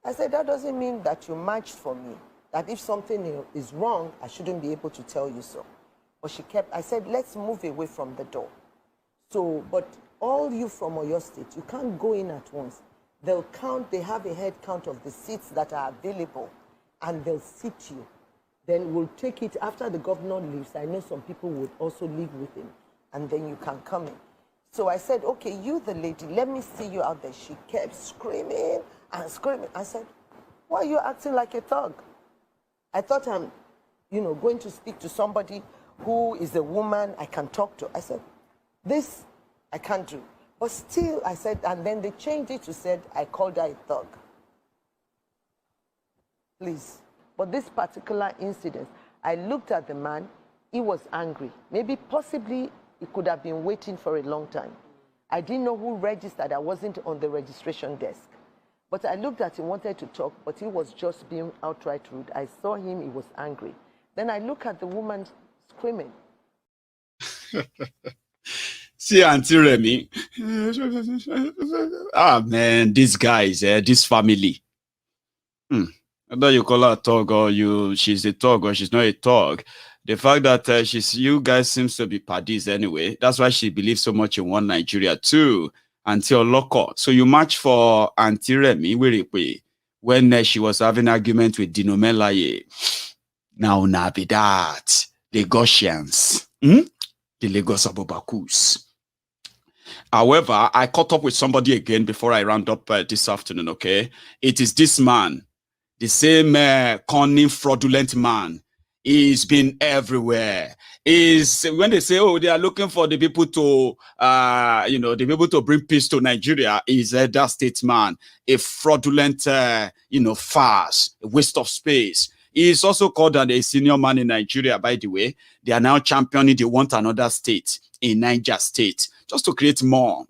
I said, that doesn't mean that you marched for me, that if something is wrong, I shouldn't be able to tell you so. But she kept, I said, let's move away from the door. So, but all you from Oyo State, you can't go in at once. They'll count, they have a head count of the seats that are available, and they'll seat you. Then we'll take it after the governor leaves. I know some people would also leave with him, and then you can come in. So I said, okay, you the lady, let me see you out there. She kept screaming and screaming. I said, why are you acting like a thug? I thought I'm, going to speak to somebody who is a woman I can talk to. I said, this I can't do. But still, I said, and then they changed it to said, I called her a thug. Please. But this particular incident, I looked at the man, he was angry. Maybe possibly he could have been waiting for a long time. I didn't know who registered. I wasn't on the registration desk. But I looked at him, wanted to talk, but he was just being outright rude. I saw him, he was angry. Then I look at the woman screaming. See, Auntie Remy. Man, these guys, this family. Whether you call her a thug or she's a thug or she's not a thug, the fact that you guys seems to be paddies anyway. That's why she believes so much in one Nigeria too. Until local. So you match for Auntie Remy when she was having argument with Dino Melaye. Now be that Lagosians, the Lagos Abobakus. However, I caught up with somebody again before I round up this afternoon. Okay, it is this man, the same cunning, fraudulent man. He's been everywhere. Is when they say, oh, they are looking for the people to, the people to bring peace to Nigeria, is that statesman, a fraudulent, farce, a waste of space. He is also called a senior man in Nigeria, by the way. They are now championing, they want another state in Niger State, just to create more,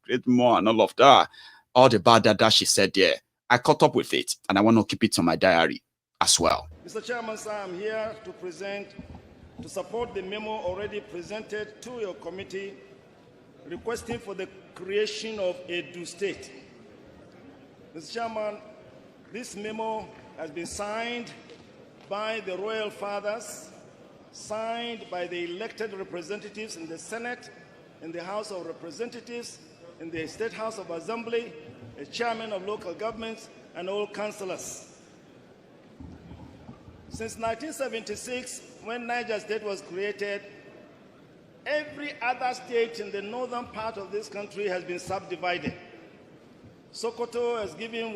create more and all of that. All the bad that she said there. I caught up with it, and I want to keep it on my diary as well. Mr. Chairman, sir, I'm here to support the memo already presented to your committee requesting for the creation of a due state. Mr. Chairman, this memo has been signed by the royal fathers, signed by the elected representatives in the Senate, in the House of Representatives, in the State House of Assembly, the chairman of local governments, and all councillors. Since 1976, when Niger State was created, every other state in the northern part of this country has been subdivided. Sokoto has given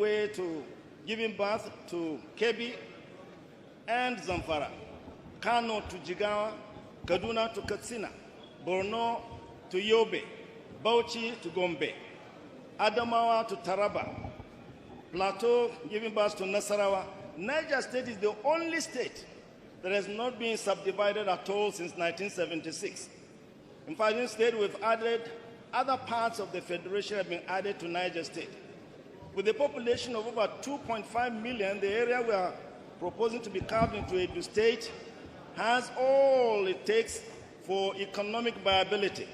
birth to Kebbi and Zamfara, Kano to Jigawa, Kaduna to Katsina, Borno to Yobe, Bauchi to Gombe, Adamawa to Taraba, Plateau giving birth to Nasarawa. Niger State is the only state that has not been subdivided at all since 1976. In fact, in state we've added, other parts of the federation have been added to Niger State. With a population of over 2.5 million, the area we are proposing to be carved into a new state has all it takes for economic viability.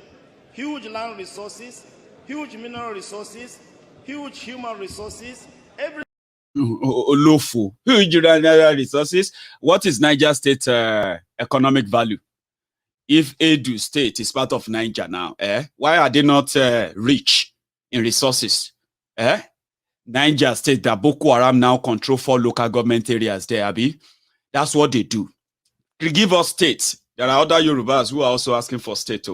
Huge land resources, huge mineral resources, huge human resources, every Olofu, huge resources. What is Niger State economic value? If Edo State is part of Niger now, why are they not rich in resources? Niger State, that Boko Haram now control 4 local government areas there, Abi. That's what they do. They give us states. There are other Yorubas who are also asking for state.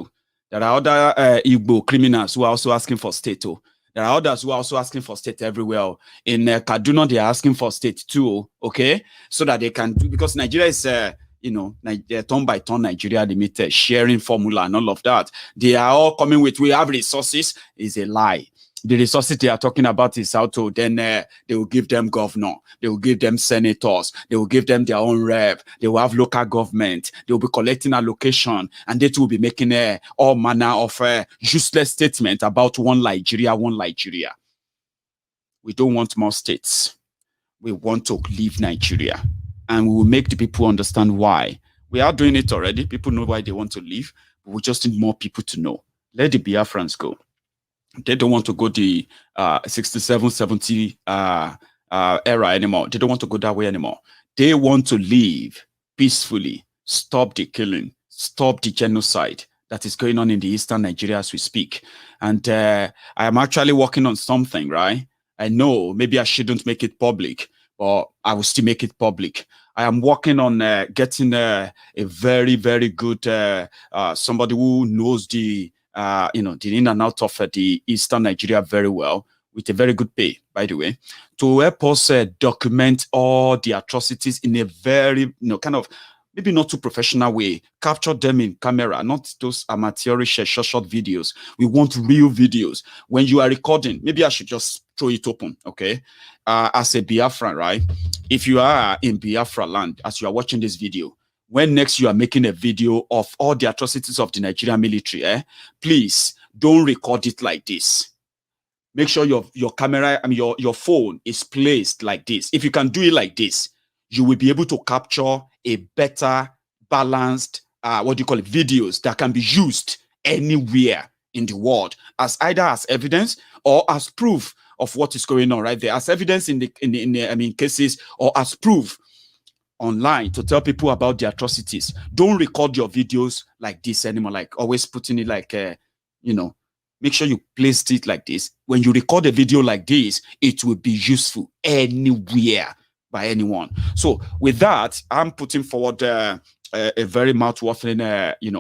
There are other Igbo criminals who are also asking for state. There are others who are also asking for state everywhere. In Kaduna, they are asking for state too, okay? So that they can do, because Nigeria is, turn by turn Nigeria limited, sharing formula and all of that. They are all coming with, we have resources, is a lie. The resources they are talking about is how to, then they will give them governor, they will give them senators, they will give them their own rep, they will have local government, they will be collecting allocation, and they too will be making all manner of useless statements about one Nigeria, one Nigeria. We don't want more states. We want to leave Nigeria, and we will make the people understand why. We are doing it already. People know why they want to leave, but we just need more people to know. Let the Biafrans go. They don't want to go the 67, 70 era anymore. They don't want to go that way anymore. They want to live peacefully, stop the killing, stop the genocide that is going on in the eastern Nigeria as we speak. And I am actually working on something, right? I know maybe I shouldn't make it public, but I will still make it public. I am working on getting a very, very good somebody who knows the the in and out of the eastern Nigeria very well, with a very good pay, by the way, to help us document all the atrocities in a very, kind of maybe not too professional way, capture them in camera, not those amateurish short videos. We want real videos. When you are recording, maybe I should just throw it open, okay? As a Biafran, right? If you are in Biafra land, as you are watching this video, when next you are making a video of all the atrocities of the Nigerian military, please don't record it like this. Make sure your camera, your phone is placed like this. If you can do it like this, you will be able to capture a better balanced, videos that can be used anywhere in the world as either as evidence or as proof of what is going on right there, as evidence in the cases, or as proof online to tell people about the atrocities. Don't record your videos like this anymore, like always putting it like, make sure you place it like this. When you record a video like this, it will be useful anywhere by anyone. So with that, I'm putting forward a very mouth-watering,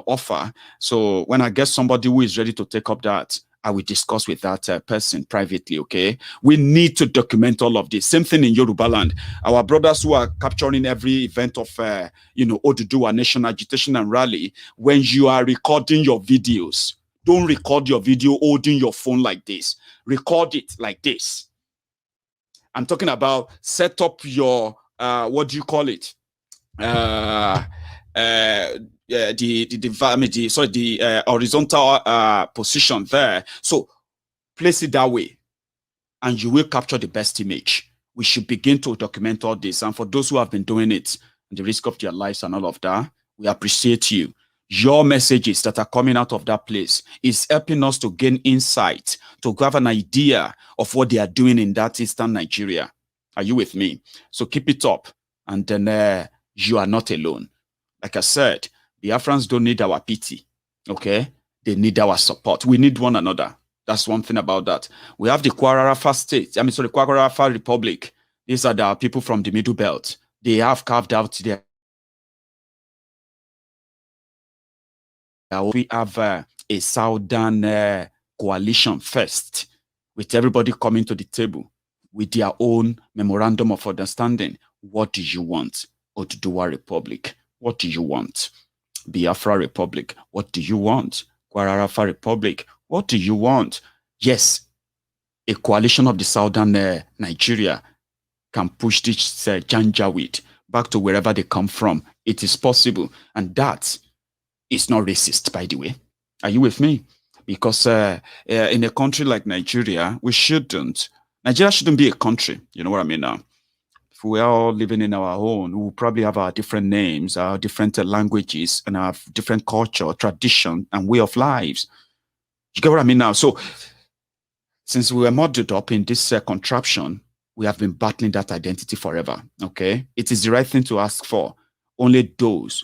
offer. So when I get somebody who is ready to take up that, I will discuss with that person privately, okay? We need to document all of this. Same thing in Yoruba land. Our brothers who are capturing every event of, Oduduwa Nation agitation and rally, when you are recording your videos, don't record your video holding your phone like this. Record it like this. I'm talking about set up your what do you call it? The horizontal position there. So place it that way, and you will capture the best image. We should begin to document all this. And for those who have been doing it, the risk of their lives and all of that, we appreciate you. Your messages that are coming out of that place is helping us to gain insight, to have an idea of what they are doing in that eastern Nigeria. Are you with me? So keep it up, and then you are not alone. Like I said, the Biafrans don't need our pity, okay? They need our support. We need one another. That's one thing about that. We have the Kwara state, Kwara Republic. These are the people from the Middle Belt. They have carved out their... We have a southern coalition first, with everybody coming to the table with their own memorandum of understanding. What do you want? Oduduwa Republic. What do you want? Biafra Republic. What do you want? Kwara Republic. What do you want? Yes, a coalition of the southern Nigeria can push this Janjaweed back to wherever they come from. It is possible, and that is not racist, by the way. Are you with me? Because in a country like Nigeria, Nigeria shouldn't be a country. You know what I mean now? If we're all living in our own, we'll probably have our different names, our different languages, and our different culture, tradition, and way of lives. You get what I mean now? So, since we were muddled up in this contraption, we have been battling that identity forever, okay? It is the right thing to ask for. Only those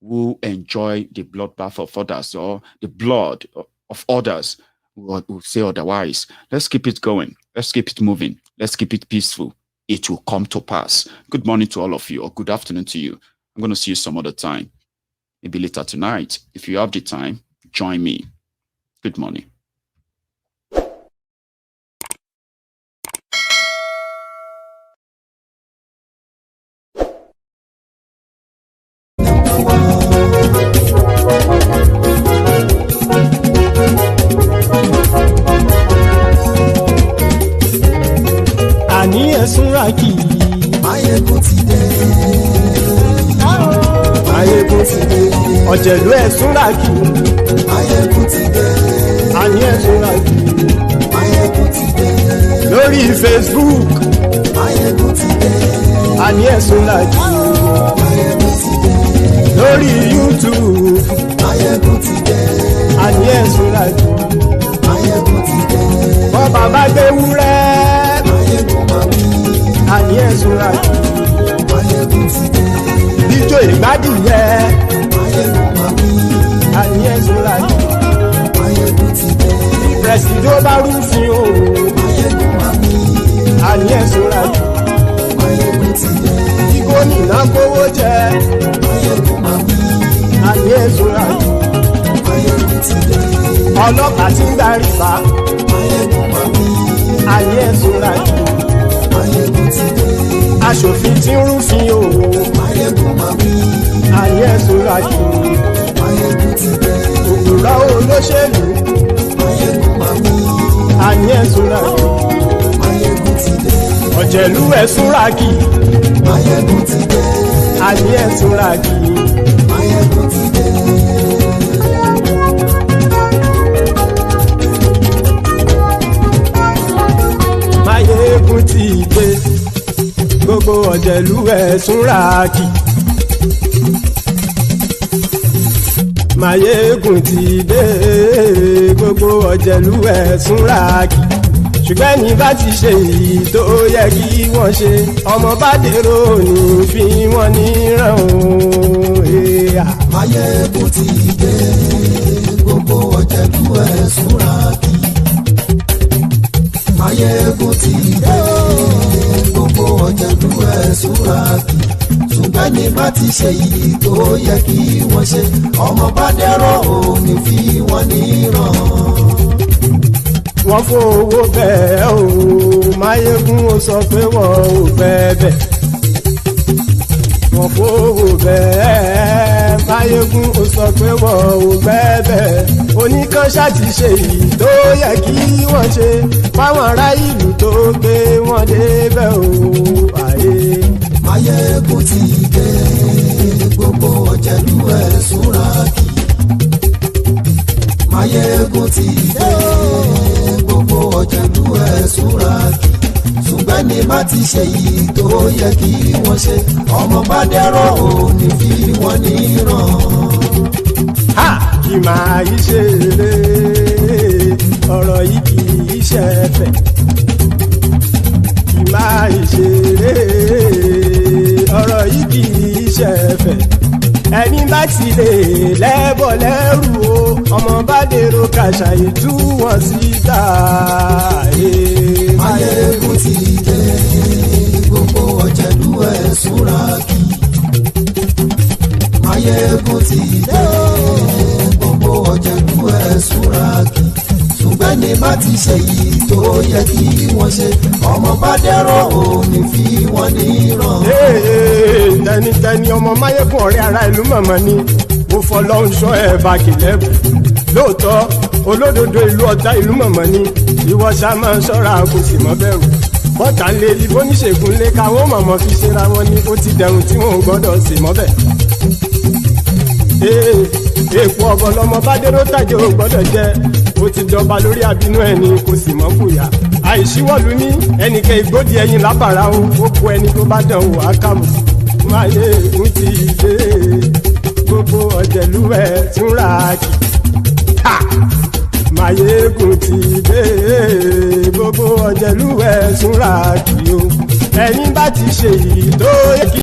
who enjoy the bloodbath of others or the blood of others will say otherwise. Let's keep it going. Let's keep it moving. Let's keep it peaceful. It will come to pass. Good morning to all of you, or good afternoon to you. I'm going to see you some other time. Maybe later tonight. If you have the time, join me. Good morning. Súnrakì. Maiyegun ti dé. Maiyegun ti dé. Ọ̀jẹ̀lú ẹ̀ Súnrakì. Maiyegun ti dé. Àní ẹ̀ Súnrakì. Maiyegun ti dé. Lórí Facebook. Maiyegun ti dé. Àní ẹ̀ Súnrakì. Maiyegun ti dé. Lórí YouTube. Maiyegun ti dé. Àní ẹ̀ Súnrakì. Maiyegun ti dé. Bọ́ bàbá gbé wúrẹ́. Àní ẹ̀ Súnrakì. Ijó ìgbádìí yẹ. Àní ẹ̀ Súnrakì. pẹ̀sìdó bá rúfin o. Maiyegun mami. Àní ẹ̀sùn rájú. Maiyegun ti dé. Kí gómìnà gbówó jẹ. Maiyegun mami. Àní ẹ̀sùn rájú. Maiyegun ti dé. Ọlọ́pàá ti ń darí fa. Maiyegun mami. Àní ẹ̀sùn rájú. Maiyegun ti dé. Aṣòfin ti ń rúfin o. Maiyegun mami. Àní ẹ̀sùn rájú. Maiyegun ti dé. Òkúrọ̀ olóṣèlú. Maiyegun mami. Àní ẹ̀sùn rájú. Maiyegun ti dé. Ọ̀jẹ̀lú ẹ̀sùn rákì. Maiyegun ti dé. Àní ẹ̀sùn rákì. Maiyegun ti dé. Maiyegun ti dé. Gbogbo ọ̀jẹ̀lú ẹ̀sùn rákì. Maiyegun ti dé. Gbogbo ọ̀jẹ̀lú ẹ̀sùn rákì. Ṣùgbọ́n ní bá ti ṣe èyí tó yẹ kí wọ́n ṣe, ọmọ bá dèrò ní fi wọ́n níran o. Maiyegun ti dé. Gbogbo ọ̀jẹ̀lú ẹ̀sùn rákì. Maiyegun ti dé. Gbogbo ọ̀jẹ̀lú ẹ̀sùn rákì. Ṣùgbọ́n ní bá ti ṣe èyí tó yẹ kí wọ́n ṣe, ọmọ bá dèrò ní fi wọ́n níran. Wọ́n fowó bẹ́ẹ̀ o. Maiyegun ó sọ pé wọ́n ò fẹ́ bẹ́ẹ̀. Wọ́n fowó bẹ́ẹ̀. Maiyegun ó sọ pé wọ́n ò fẹ́ bẹ́ẹ̀. Oníkan ṣáàtì ṣe èyí tó yẹ kí wọ́n ṣe fáwọn ará ìlú tó gbé wọn débẹ̀ o. Maiyegun ti dé. Gbogbo ọ̀jẹ̀lú ẹ̀sùn rákì. Maiyegun ti dé. Gbogbo ọ̀jẹ̀lú ẹ̀sùn rákì. Ṣùgbọ́n ní má ti ṣe yìí tó yẹ kí wọ́n ṣe, ọmọ bá dẹ́rọ̀ ò ní fi wọ́n níran. Kì máa yí ṣe eré, ọ̀rọ̀ yìí kì í ṣe ẹ̀fẹ̀. Kì máa yí ṣe eré, ọ̀rọ̀ yìí kì í ṣe ẹ̀fẹ̀. Ẹni bá ti lè lẹ́bọ̀ lẹ́rù o, ọmọ bá dèrò kàṣàyè tú wọn síta. Maiyegun ti dé. Gbogbo ọ̀jẹ̀lú ẹ̀sùn rákì. Maiyegun ti dé. Gbogbo ọ̀jẹ̀lú ẹ̀sùn rákì. Ṣùgbọ́n ní bá ti ṣe yìí tó yẹ kí wọ́n ṣe, ọmọ bá dẹ́rọ̀ ò ní fi wọ́n níran. Tẹnitẹni ọmọ Maiyegun ọ̀rẹ́ ara ìlú mọ̀mọ́ ni mo fọlọ́run ṣọ́ ẹ̀ bá kìlẹ́bù. Lóòótọ́ olódodo ìlú ọ̀tá ìlú mọ̀mọ́ ni ìwọ ṣá máa ń ṣọ́ra kò sì mọ́ bẹ̀rù. Bọ́tà ń lé ibo níṣègùn lé káwọn mọ̀mọ́ fi ṣera wọn ni ó ti dẹrùn tí wọn ò gbọ́dọ̀ sì mọ́ bẹ̀. Èèpo ọ̀gọ̀ lọmọ bá dérò tàjẹ́ ò gbọ́dọ̀ jẹ́, ó ti jọba lórí abínú ẹni kò sì mọ́ fòyà. Àìsíwọ́lu ní ẹnìkẹ́ ìgbódì ẹyin lábàrá o, ó kó ẹni tó bá dán wò á kàmù. Maiyegun ti dé. Gbogbo ọ̀jẹ̀lú ẹ̀sùn rákì. Maiyegun ti dé. Gbogbo ọ̀jẹ̀lú ẹ̀sùn rákì o. Ẹ̀yin bá ti ṣe èyí tó yẹ kí